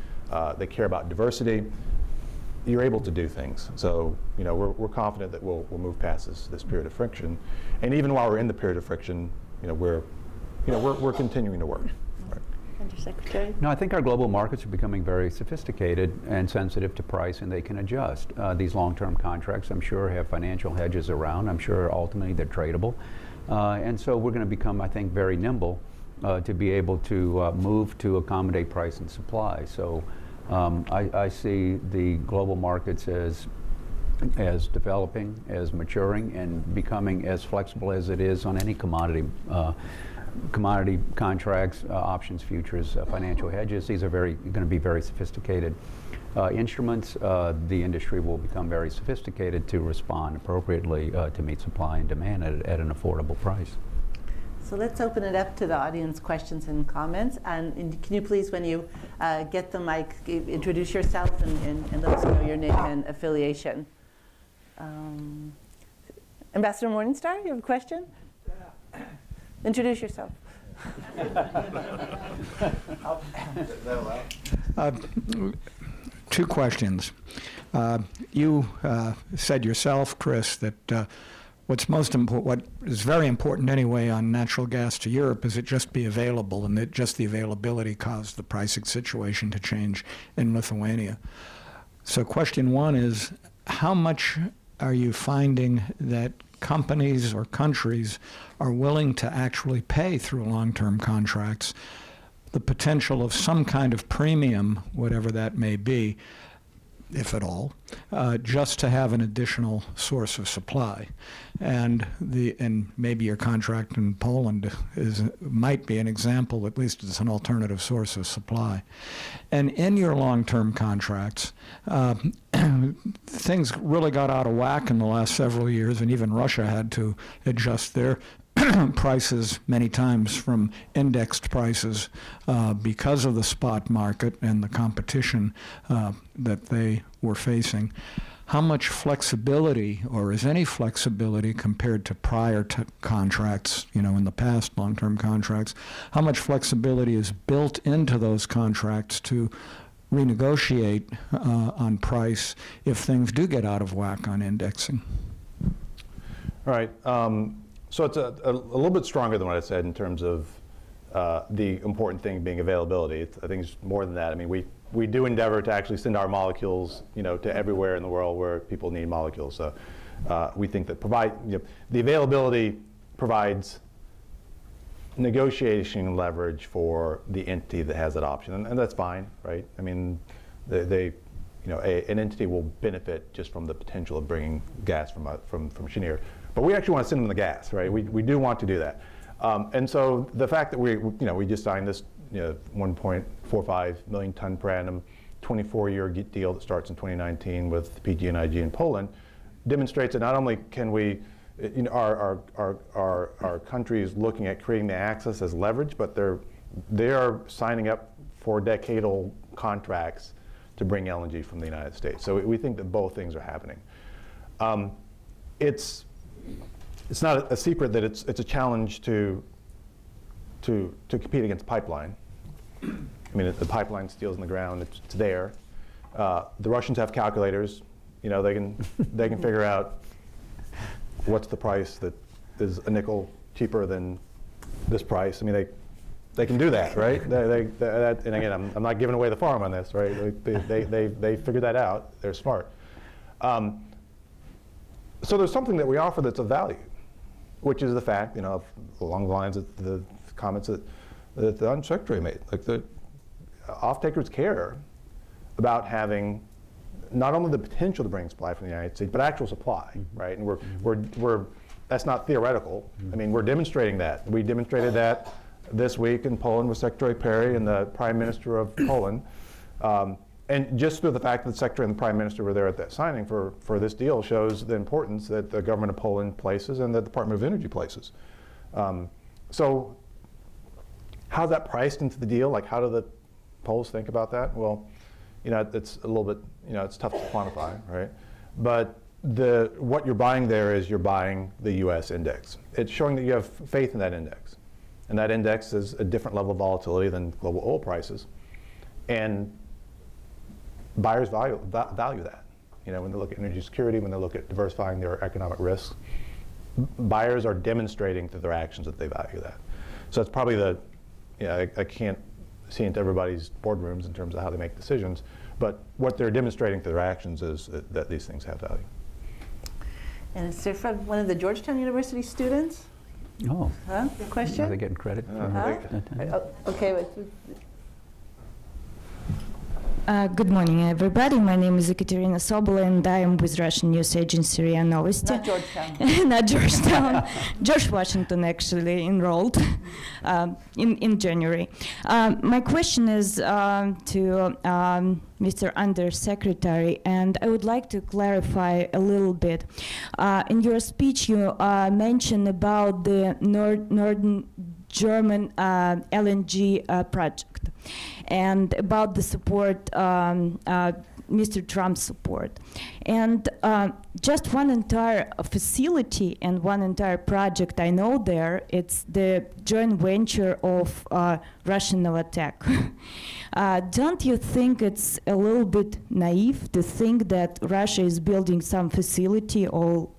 they care about diversity. You're able to do things. So we're confident that we'll move past this period of friction. And even while we're in the period of friction, we're continuing to work. Undersecretary? No, I think our global markets are becoming very sophisticated and sensitive to price, and they can adjust. These long-term contracts, I'm sure, have financial hedges around. I'm sure ultimately they're tradable. And so we're going to become, I think, very nimble to be able to move to accommodate price and supply. So I see the global markets as developing, as maturing, and becoming as flexible as it is on any commodity contracts, options, futures, financial hedges. These are going to be very sophisticated instruments. The industry will become very sophisticated to respond appropriately to meet supply and demand at an affordable price. So let's open it up to the audience questions and comments. And can you please, when you get the mic, introduce yourself and let us know your name and affiliation. Ambassador Morningstar, you have a question? Introduce yourself. Two questions. You said yourself, Chris, that what is very important anyway on natural gas to Europe is it just be available, and that just the availability caused the pricing situation to change in Lithuania. So question one is, how much are you finding that companies or countries are willing to actually pay through long-term contracts the potential of some kind of premium, whatever that may be, if at all, just to have an additional source of supply? And maybe your contract in Poland might be an example, at least it's an alternative source of supply. And in your long-term contracts, things really got out of whack in the last several years, and even Russia had to adjust their prices many times from indexed prices because of the spot market and the competition that they were facing. How much flexibility, or is any flexibility compared to prior contracts, in the past long-term contracts, how much flexibility is built into those contracts to renegotiate on price if things do get out of whack on indexing? All right. So it's a little bit stronger than what I said in terms of the important thing being availability. I think it's more than that. I mean, we do endeavor to actually send our molecules, to everywhere in the world where people need molecules. So we think that the availability provides negotiation leverage for the entity that has that option, and that's fine, right? I mean, an entity will benefit just from the potential of bringing gas from Cheniere. But we actually want to send them the gas, right? We do want to do that. And so the fact that we just signed this 1.45 million ton per annum 24-year deal that starts in 2019 with PG&IG in Poland demonstrates that not only can we, our country is looking at creating the access as leverage, but they are signing up for decadal contracts to bring LNG from the United States. So we think that both things are happening. It's not a secret that it's a challenge to compete against pipeline. I mean, the pipeline steel's in the ground, it's there. The Russians have calculators. You know, they can figure out what's the price that is a nickel cheaper than this price. I mean, they can do that, right? And again, I'm not giving away the farm on this, right? They figured that out. They're smart. So there's something that we offer that's of value, which is the fact, you know, along the lines of the comments that the Undersecretary made. Like, the off-takers care about having not only the potential to bring supply from the United States, but actual supply, right? And we're that's not theoretical. I mean, we're demonstrating that. We demonstrated that this week in Poland with Secretary Perry and the Prime Minister of Poland. And just through the fact that the Secretary and the Prime Minister were there at that signing for this deal shows the importance that the government of Poland places and the Department of Energy places. So how's that priced into the deal? Like, how do the Poles think about that? Well, you know, it's a little bit, you know, it's tough to quantify, right? But what you're buying there is you're buying the U.S. index. It's showing that you have faith in that index. And that index is a different level of volatility than global oil prices. And buyers value that. You know, when they look at energy security, when they look at diversifying their economic risks, buyers are demonstrating through their actions that they value that. So it's probably I can't see into everybody's boardrooms in terms of how they make decisions, but what they're demonstrating through their actions is that these things have value. And is there from one of the Georgetown University students? Oh. Huh? Question? Are they getting credit? Okay. Good morning, everybody. My name is Ekaterina Sobol, and I am with Russian news agency RIA Novosti. Not Georgetown. Not Georgetown. George Washington actually enrolled in January. My question is to Mr. Undersecretary, and I would like to clarify a little bit. In your speech, you mentioned about the Northern German LNG project and about the support, Mr. Trump's support. And just one entire facility and one entire project I know there, it's the joint venture of Russian Novatek. Don't you think it's a little bit naive to think that Russia is building some facility or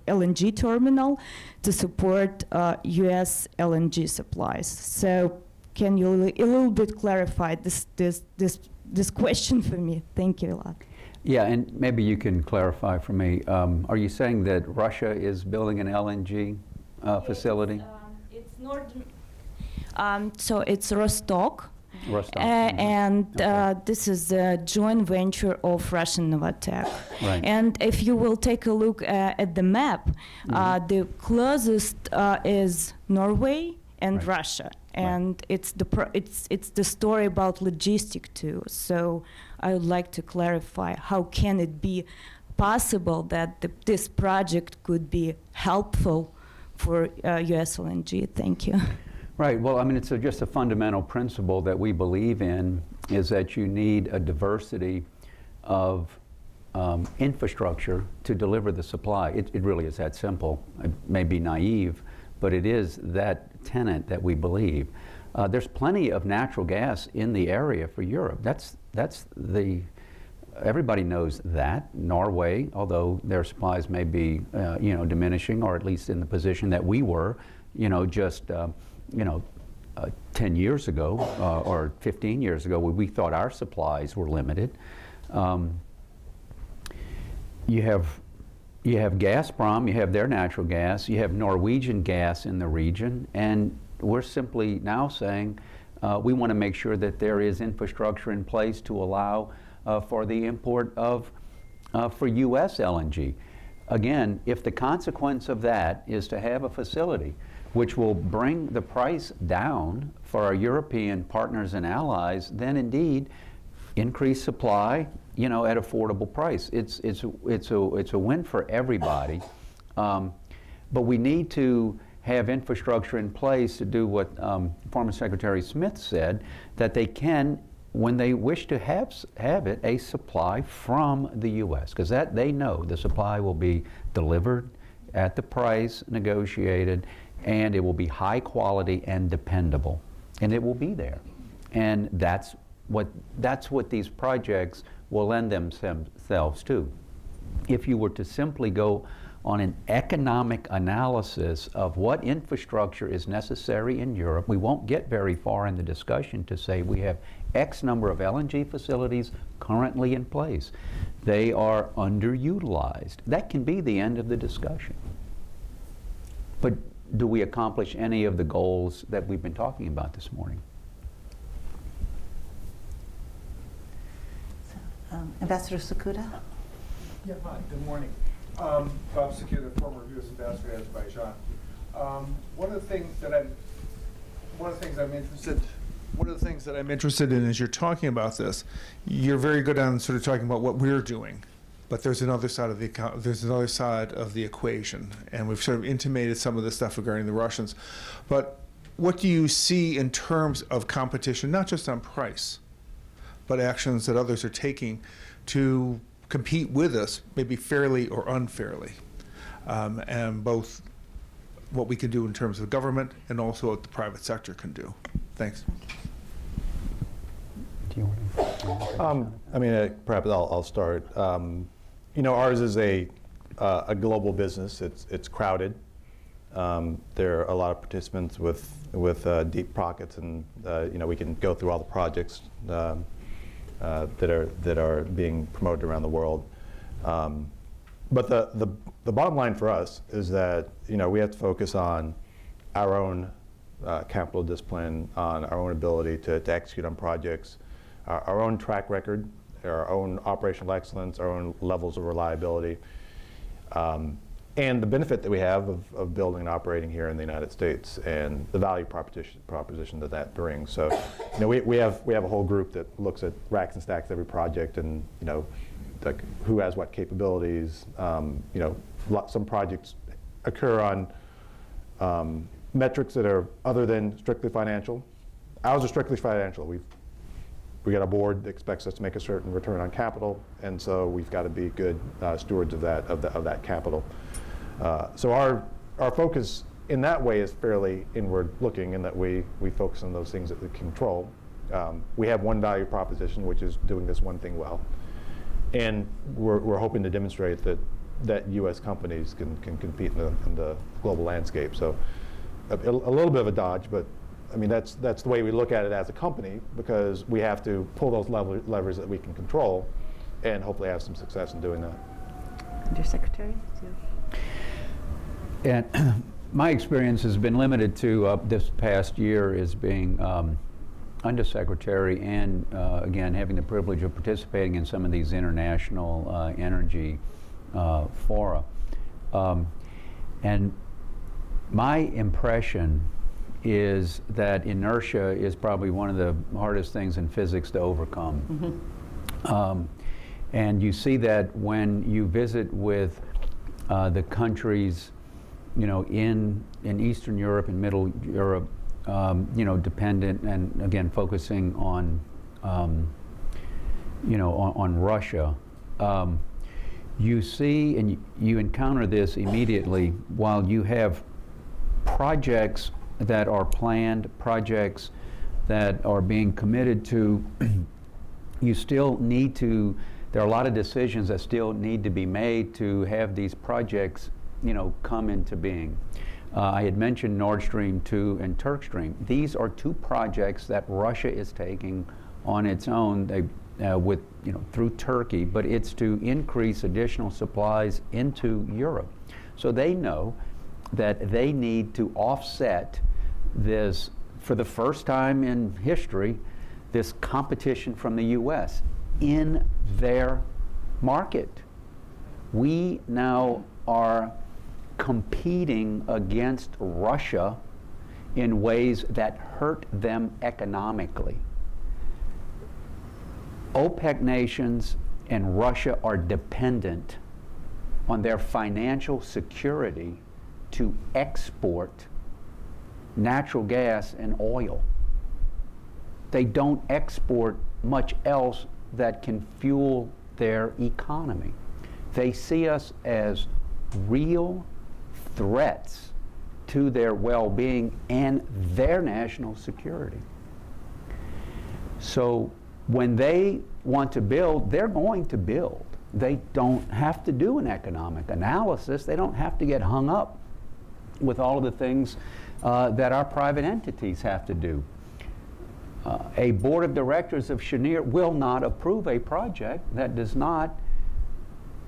LNG terminal to support U.S. LNG supplies? So can you a little bit clarify this question for me? Thank you a lot. Yeah, and maybe you can clarify for me. Are you saying that Russia is building an LNG facility? It's Northern. So it's Rostock. Rostock. And Okay. this is a joint venture of Russian Novatek. Right. And if you will take a look at the map, the closest is Norway and Right. Russia. And it's the story about logistic too. So I would like to clarify, how can it be possible that this project could be helpful for US LNG? Thank you. Right. Well, I mean, it's just a fundamental principle that we believe in, is that you need a diversity of infrastructure to deliver the supply. It really is that simple. It may be naive, but it is that tenet that we believe. There's plenty of natural gas in the area for Europe. Everybody knows that. Norway, although their supplies may be diminishing, or at least in the position that we were, just 10 years ago or 15 years ago, we thought our supplies were limited. You have Gazprom, you have their natural gas, you have Norwegian gas in the region, and we're simply now saying we want to make sure that there is infrastructure in place to allow for the import of for U.S. LNG. Again, if the consequence of that is to have a facility which will bring the price down for our European partners and allies, then indeed increase supply, at affordable price. It's a win for everybody, but we need to have infrastructure in place to do what former Secretary Smith said, that they can, when they wish to have it, a supply from the U.S., because that they know the supply will be delivered at the price negotiated, and it will be high quality and dependable, and it will be there. And that's what these projects will lend themselves to. If you were to simply go on an economic analysis of what infrastructure is necessary in Europe, we won't get very far in the discussion to say we have X number of LNG facilities currently in place. They are underutilized. That can be the end of the discussion. But do we accomplish any of the goals that we've been talking about this morning? Ambassador Sakuda? Yeah, hi, good morning. Bob Sakuda, former U.S. Ambassador to Azerbaijan. One of the things that I'm interested in as you're talking about this, you're very good on sort of talking about what we're doing, but there's another side of the equation, and we've sort of intimated some of the stuff regarding the Russians. But what do you see in terms of competition, not just on price, but actions that others are taking to compete with us, maybe fairly or unfairly, and both what we can do in terms of government and also what the private sector can do? Thanks. I mean, perhaps I'll start. You know, ours is a global business. It's crowded. There are a lot of participants with deep pockets, and you know, we can go through all the projects that are being promoted around the world. But the bottom line for us is that, you know, we have to focus on our own capital discipline, on our own ability to execute on projects, our own track record, our own operational excellence, our own levels of reliability, and the benefit that we have of building and operating here in the United States, and the value proposition that brings. So, you know, we have a whole group that looks at racks and stacks every project, and, you know, like who has what capabilities. You know, some projects occur on metrics that are other than strictly financial. Ours are strictly financial. We got a board that expects us to make a certain return on capital, and so we've got to be good stewards of that capital. So our focus in that way is fairly inward looking, in that we focus on those things that we control. We have one value proposition, which is doing this one thing well, and we're hoping to demonstrate that U.S. companies can compete in the global landscape. So a little bit of a dodge, but I mean, that's the way we look at it as a company, because we have to pull those levers that we can control and hopefully have some success in doing that. Undersecretary? And my experience has been limited to this past year as being Undersecretary, and again, having the privilege of participating in some of these international energy fora. And my impression is that inertia is probably one of the hardest things in physics to overcome. Mm-hmm. And you see that when you visit with the countries, you know, in Eastern Europe and Middle Europe, you know, dependent, and again focusing on, you know, on Russia. You see, and you encounter this immediately, while you have projects that are planned, projects that are being committed to, you still need to, there are a lot of decisions that still need to be made to have these projects, you know, come into being. I had mentioned Nord Stream 2 and Turk Stream. These are two projects that Russia is taking on its own. They, with, you know, through Turkey, but it's to increase additional supplies into Europe. So they know that they need to offset this, for the first time in history, this competition from the U.S. in their market. We now are competing against Russia in ways that hurt them economically. OPEC nations and Russia are dependent on their financial security to export natural gas and oil. They don't export much else that can fuel their economy. They see us as real threats to their well-being and their national security. So when they want to build, they're going to build. They don't have to do an economic analysis. They don't have to get hung up with all of the things that our private entities have to do. A board of directors of Cheniere will not approve a project that does not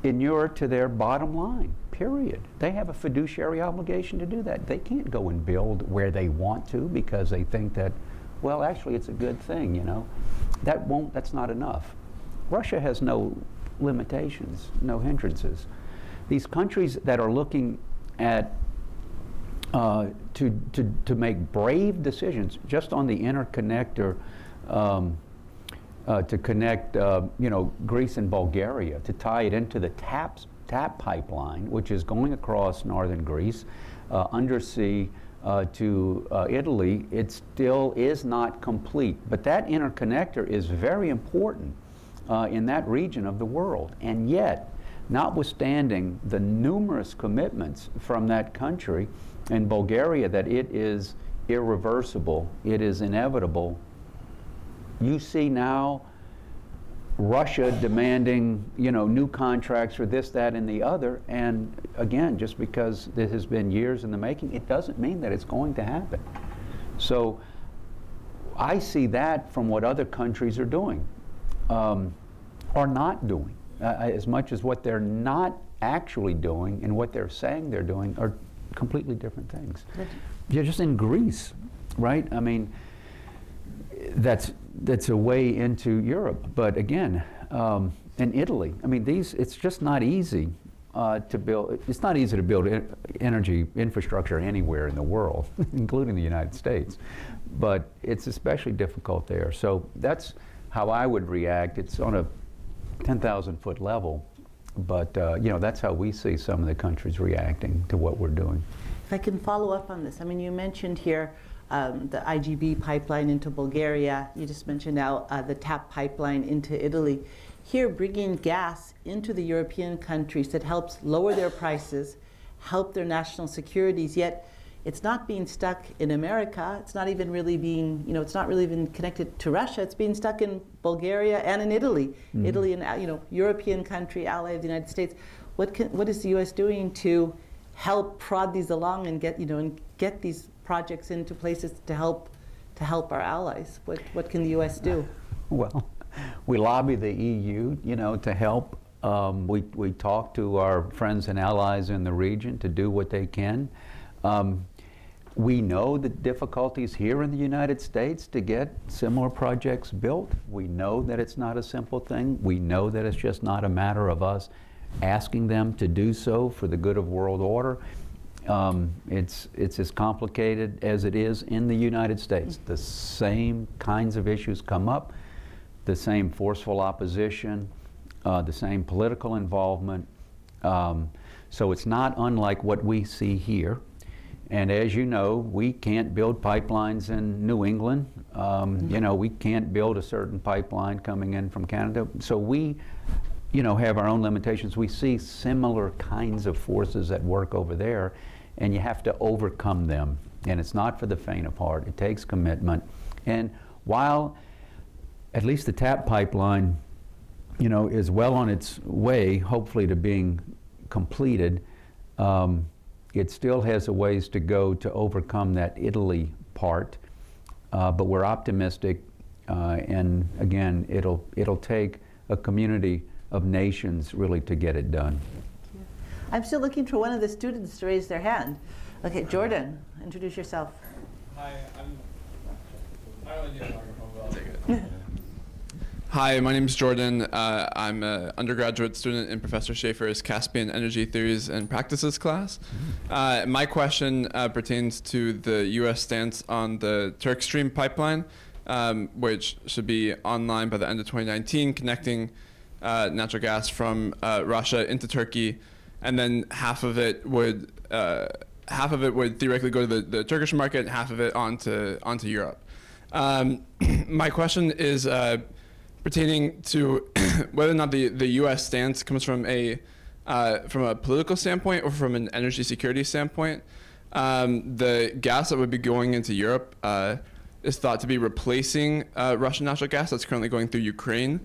inure to their bottom line, period. They have a fiduciary obligation to do that. They can't go and build where they want to because they think that, well, actually it's a good thing, you know. That's not enough. Russia has no limitations, no hindrances. These countries that are looking at to make brave decisions just on the interconnector to connect you know, Greece and Bulgaria, to tie it into the TAP pipeline, which is going across northern Greece, undersea to Italy. It still is not complete, but that interconnector is very important in that region of the world. And yet, notwithstanding the numerous commitments from that country and Bulgaria that it is irreversible, it is inevitable, you see now Russia demanding, you know, new contracts for this, that, and the other. And again, just because this has been years in the making, it doesn't mean that it's going to happen. So I see that from what other countries are doing, or not doing, as much as what they're not actually doing and what they're saying they're doing are completely different things. Yeah, just in Greece, right? I mean, that's a way into Europe. But again, in Italy, I mean, it's just not easy to build. It's not easy to build energy infrastructure anywhere in the world, including the United States. But it's especially difficult there. So that's how I would react. It's on a 10,000-foot level. But you know, that's how we see some of the countries reacting to what we're doing. If I can follow up on this, I mean, you mentioned here the IGB pipeline into Bulgaria. You just mentioned now the TAP pipeline into Italy. Here, bringing gas into the European countries that helps lower their prices, help their national securities, yet it's not being stuck in America. It's not even really being, you know, it's not really even connected to Russia. It's being stuck in Bulgaria and in Italy. Mm-hmm. Italy, and, you know, European country, ally of the United States. What is the U.S. doing to help prod these along and get, you know, and get these projects into places to help our allies? What can the U.S. do? Well, we lobby the EU, you know, to help. We talk to our friends and allies in the region to do what they can. We know the difficulties here in the United States to get similar projects built. We know that it's not a simple thing. We know that it's just not a matter of us asking them to do so for the good of world order. It's as complicated as it is in the United States. The same kinds of issues come up, the same forceful opposition, the same political involvement. So it's not unlike what we see here. And as you know, we can't build pipelines in New England. You know, we can't build a certain pipeline coming in from Canada. So we, you know, have our own limitations. We see similar kinds of forces at work over there, and you have to overcome them. And it's not for the faint of heart. It takes commitment. And while at least the TAP pipeline, you know, is well on its way, hopefully, to being completed, it still has a ways to go to overcome that Italy part, but we're optimistic, and again, it'll take a community of nations really to get it done. I'm still looking for one of the students to raise their hand. Okay, Jordan, introduce yourself. Hi, I don't need a microphone, but I'll take it. Hi, my name is Jordan. I'm an undergraduate student in Professor Schaefer's Caspian Energy Theories and Practices class. My question pertains to the U.S. stance on the Turk Stream pipeline, which should be online by the end of 2019, connecting natural gas from Russia into Turkey, and then half of it would theoretically go to the Turkish market, and half of it onto Europe. My question is pertaining to whether or not the U.S. stance comes from a political standpoint or from an energy security standpoint. The gas that would be going into Europe is thought to be replacing Russian natural gas that's currently going through Ukraine.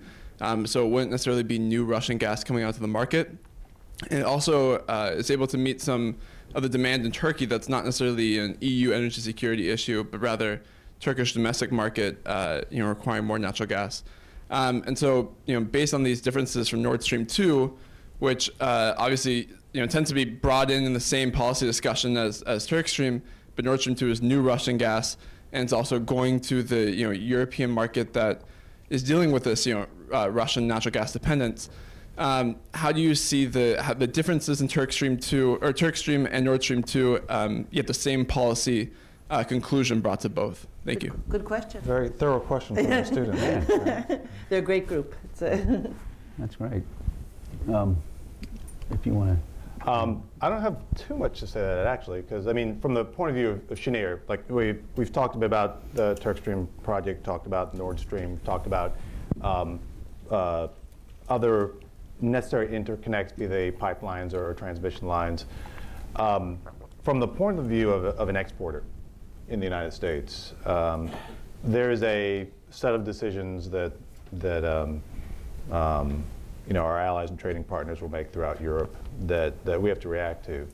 So it wouldn't necessarily be new Russian gas coming out to the market. And it also is able to meet some of the demand in Turkey that's not necessarily an EU energy security issue, but rather Turkish domestic market, requiring more natural gas. And so, based on these differences from Nord Stream 2, which obviously, tends to be brought in the same policy discussion as Turkstream, but Nord Stream 2 is new Russian gas, and it's also going to the European market that is dealing with this Russian natural gas dependence. How do you see the differences in Turkstream 2 or Turkstream and Nord Stream 2, yet the same policy conclusion brought to both? Thank you. Good question. Very thorough question from a student. They're a great group. That's great. If you want to. I don't have too much to say to that, actually, because, I mean, from the point of view of Cheniere, like we've talked a bit about the Turkstream project, talked about Nord Stream, talked about other necessary interconnects, be they pipelines or transmission lines. From the point of view of an exporter in the United States, there is a set of decisions that our allies and trading partners will make throughout Europe that we have to react to.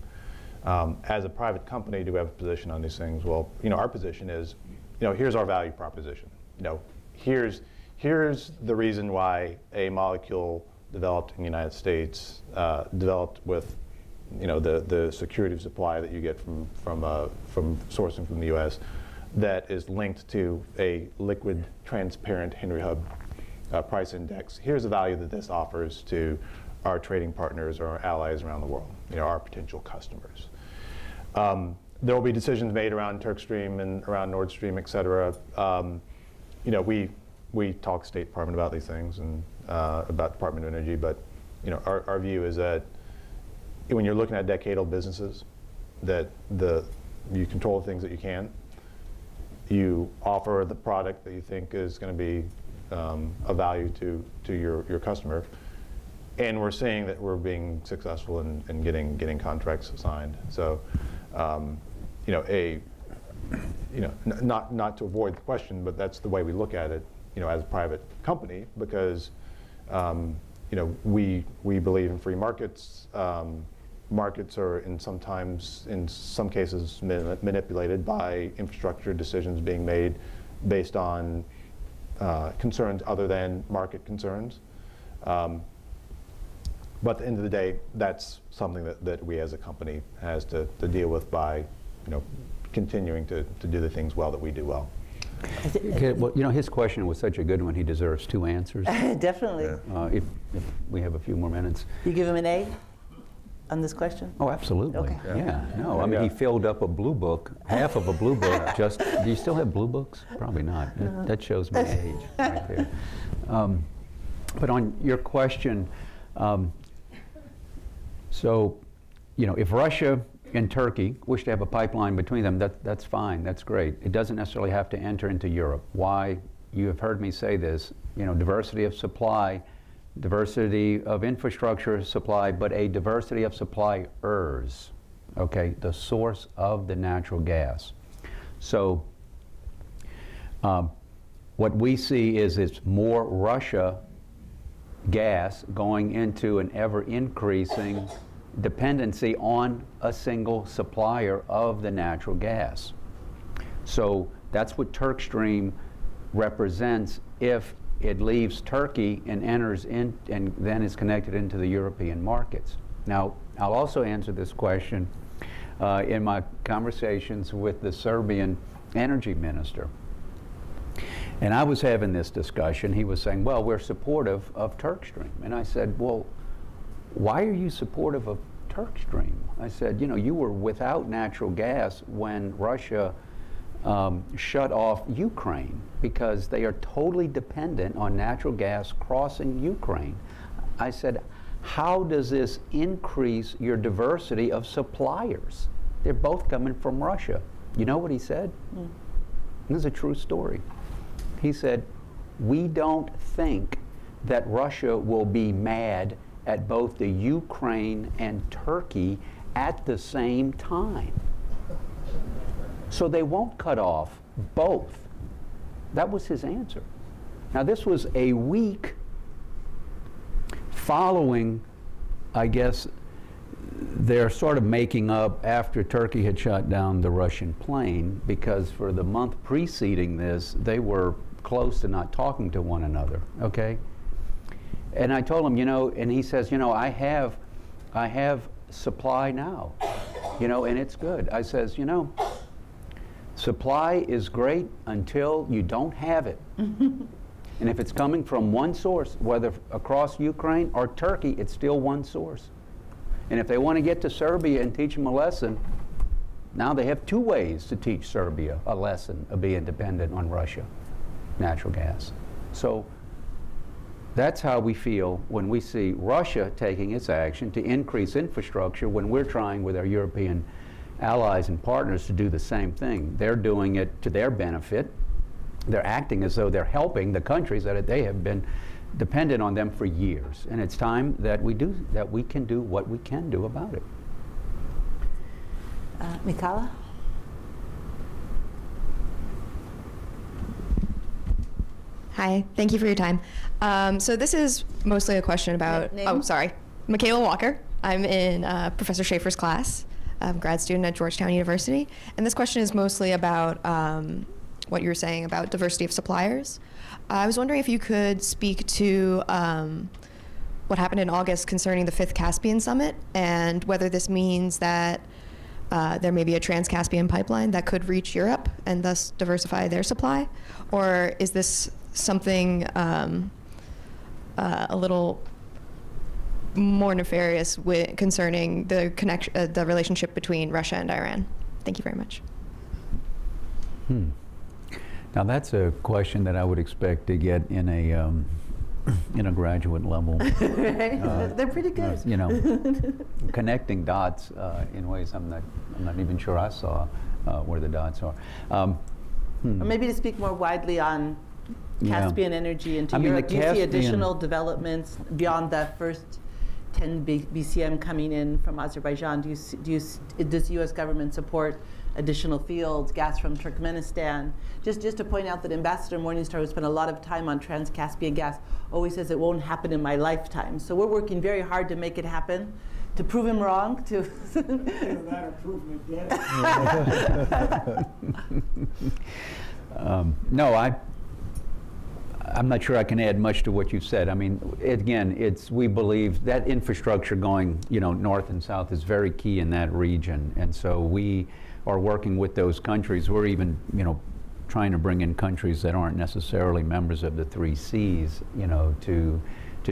As a private company, do we have a position on these things? Well, our position is, here's our value proposition. Here's the reason why a molecule developed in the United States, developed with, the security of supply that you get from sourcing from the U.S., that is linked to a liquid, transparent Henry Hub price index. Here's the value that this offers to our trading partners or our allies around the world, our potential customers. There will be decisions made around Turkstream and around Nord Stream, et cetera. We talk State Department about these things and about Department of Energy, but our view is that when you're looking at decadal businesses, that you control the things that you can. You offer the product that you think is going to be of value to your customer, and we're seeing that we're being successful in getting contracts signed. So, not to avoid the question, but that's the way we look at it, as a private company, because we believe in free markets. Markets are in some cases manipulated by infrastructure decisions being made based on concerns other than market concerns. But at the end of the day, that's something that we as a company has to deal with by continuing to do the things well that we do well. Okay, well, his question was such a good one, he deserves 2 answers. Definitely. If we have a few more minutes. You give him an A on this question? Oh, absolutely. Okay. Yeah. No, I mean, he filled up a blue book, half of a blue book. Just, do you still have blue books? Probably not. That shows my age right there. But on your question, so, if Russia and Turkey wish to have a pipeline between them, that's fine, that's great. It doesn't necessarily have to enter into Europe. Why? You have heard me say this, diversity of supply, diversity of infrastructure supply, but a diversity of suppliers, okay, the source of the natural gas. So what we see is it's more Russia gas going into an ever-increasing dependency on a single supplier of the natural gas. So that's what Turkstream represents if it leaves Turkey and enters in and then is connected into the European markets. Now, I'll also answer this question in my conversations with the Serbian energy minister. And I was having this discussion. He was saying, well, we're supportive of Turkstream. And I said, well, why are you supportive of Turkstream? I said, you were without natural gas when Russia shut off Ukraine because they are totally dependent on natural gas crossing Ukraine. I said, how does this increase your diversity of suppliers? They're both coming from Russia. You know what he said? This is a true story. He said, we don't think that Russia will be mad at both the Ukraine and Turkey at the same time. So they won't cut off both. That was his answer. Now, this was a week following, I guess, they're sort of making up after Turkey had shot down the Russian plane, because for the month preceding this, they were close to not talking to one another, okay? And I told him, you know, and he says, you know, I have supply now, you know, and it's good. I says, you know, supply is great until you don't have it. And if it's coming from one source, whether across Ukraine or Turkey, it's still one source. And if they want to get to Serbia and teach them a lesson, now they have 2 ways to teach Serbia a lesson of being dependent on Russia, natural gas. So that's how we feel when we see Russia taking its action to increase infrastructure when we're trying with our European allies and partners to do the same thing. They're doing it to their benefit. They're acting as though they're helping the countries that they have been dependent on them for years. And it's time that we can do what we can do about it. Mikala? Hi, thank you for your time. So this is mostly a question about, Michaela Walker. I'm in Professor Schaefer's class. I'm a grad student at Georgetown University. And this question is mostly about what you were saying about diversity of suppliers. I was wondering if you could speak to what happened in August concerning the 5th Caspian Summit, and whether this means that there may be a Trans-Caspian pipeline that could reach Europe and thus diversify their supply, or is this something a little more nefarious concerning the the relationship between Russia and Iran? Thank you very much. Now that's a question that I would expect to get in a graduate level. They're pretty good. You know, connecting dots in ways I'm not even sure I saw where the dots are. Or maybe to speak more widely on Caspian energy into Europe. Do you see additional developments beyond the first 10 BCM coming in from Azerbaijan? Does the U.S. government support additional fields, gas from Turkmenistan? Just to point out that Ambassador Morningstar, who spent a lot of time on Trans-Caspian gas, always says it won't happen in my lifetime. So we're working very hard to make it happen, to prove him wrong. No, I'm not sure I can add much to what you said. I mean, again, we believe that infrastructure going, you know, north and south is very key in that region, and so we are working with those countries. We're even, you know, trying to bring in countries that aren't necessarily members of the 3 Cs, you know, to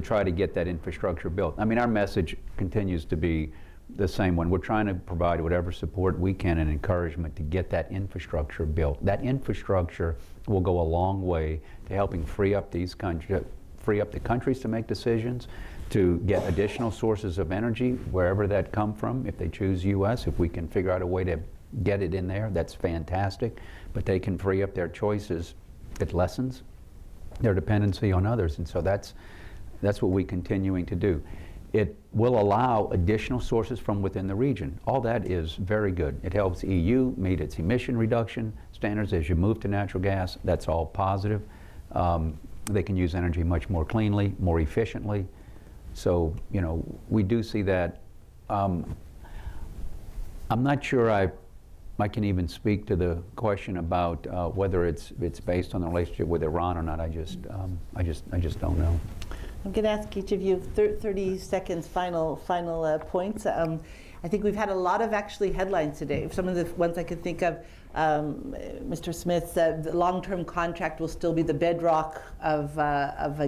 try to get that infrastructure built. I mean, our message continues to be the same one. We're trying to provide whatever support we can and encouragement to get that infrastructure built. That infrastructure will go a long way to helping free up these countries, free up the countries to make decisions, to get additional sources of energy wherever that come from. If they choose U.S., if we can figure out a way to get it in there, that's fantastic. But they can free up their choices. It lessens their dependency on others, and so that's what we're continuing to do. It will allow additional sources from within the region. All that is very good. It helps EU meet its emission reduction standards as you move to natural gas. That's all positive. They can use energy much more cleanly, more efficiently. So, you know, we do see that. I'm not sure I can even speak to the question about whether it's based on the relationship with Iran or not. I just don't know. I'm going to ask each of you 30 seconds final points. I think we've had a lot of actually headlines today. Some of the ones I could think of, Mr. Smith said the long-term contract will still be the bedrock of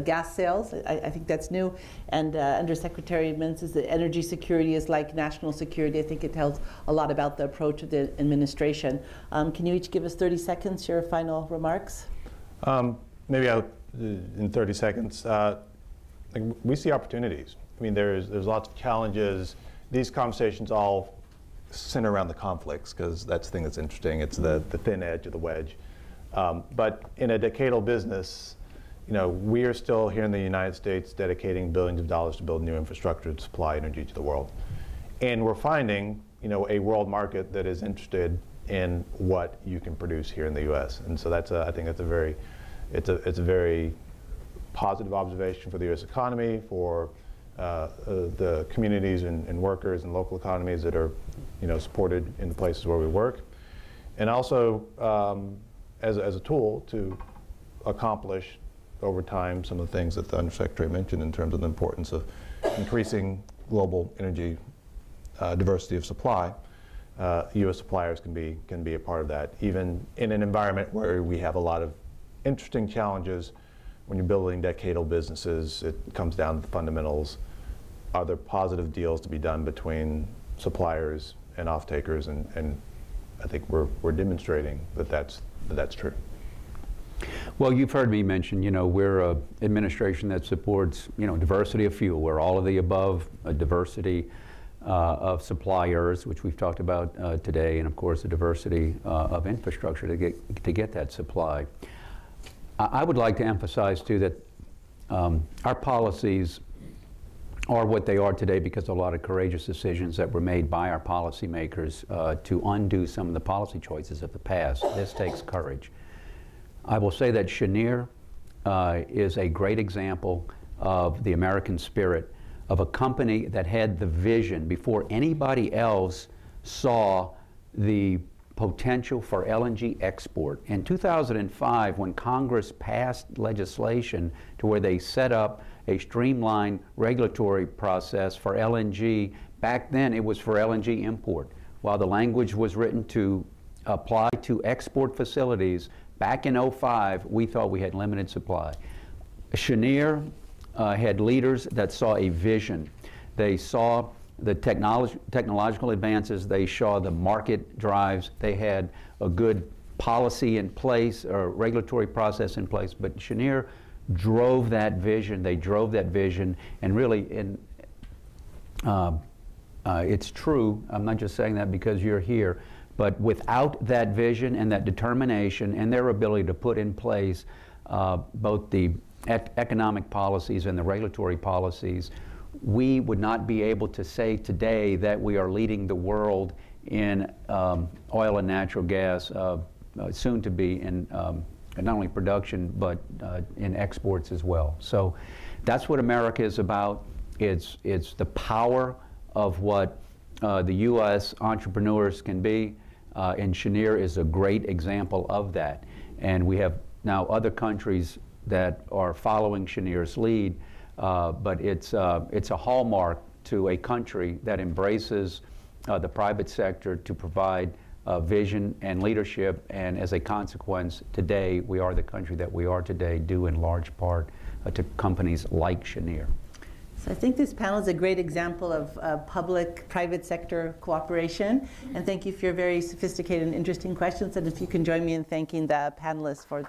gas sales. I think that's new. And Undersecretary Mintz says that energy security is like national security. I think it tells a lot about the approach of the administration. Can you each give us 30 seconds, your final remarks? Maybe in 30 seconds. We see opportunities. I mean, there's lots of challenges. These conversations all center around the conflicts, because that's the thing that's interesting. It's the thin edge of the wedge. But in a decadal business, you know, we are still here in the United States dedicating billions of dollars to build new infrastructure to supply energy to the world. And we're finding, you know, a world market that is interested in what you can produce here in the U.S. And so that's I think that's a very it's a very positive observation for the U.S. economy, for the communities and workers and local economies that are, supported in the places where we work, and also as a tool to accomplish over time some of the things that the Undersecretary mentioned in terms of the importance of increasing global energy diversity of supply. U.S. suppliers can be a part of that, even in an environment where we have a lot of interesting challenges. When you're building decadal businesses, it comes down to the fundamentals. Are there positive deals to be done between suppliers and off-takers? And I think we're demonstrating that that's true. Well, you've heard me mention, we're an administration that supports, diversity of fuel. We're all of the above, a diversity of suppliers, which we've talked about today, and of course, a diversity of infrastructure to get that supply. I would like to emphasize, too, that our policies are what they are today because of a lot of courageous decisions that were made by our policymakers to undo some of the policy choices of the past. This takes courage. I will say that Cheniere is a great example of the American spirit of a company that had the vision before anybody else saw the potential for LNG export. In 2005, when Congress passed legislation to where they set up a streamlined regulatory process for LNG, back then it was for LNG import. While the language was written to apply to export facilities, back in 2005, we thought we had limited supply. Cheniere had leaders that saw a vision. They saw the technological advances, they saw the market drives, they had a good policy in place, or regulatory process in place, but Cheniere drove that vision, and really, it's true, I'm not just saying that because you're here, but without that vision and that determination and their ability to put in place both the economic policies and the regulatory policies, we would not be able to say today that we are leading the world in oil and natural gas, soon to be in not only production, but in exports as well. So that's what America is about. It's the power of what the U.S. entrepreneurs can be, and Cheniere is a great example of that. And we have now other countries that are following Cheniere's lead, but it's a hallmark to a country that embraces the private sector to provide vision and leadership, and as a consequence, today we are the country that we are today, due in large part to companies like Cheniere. So I think this panel is a great example of public-private sector cooperation, and thank you for your very sophisticated and interesting questions, and if you can join me in thanking the panelists for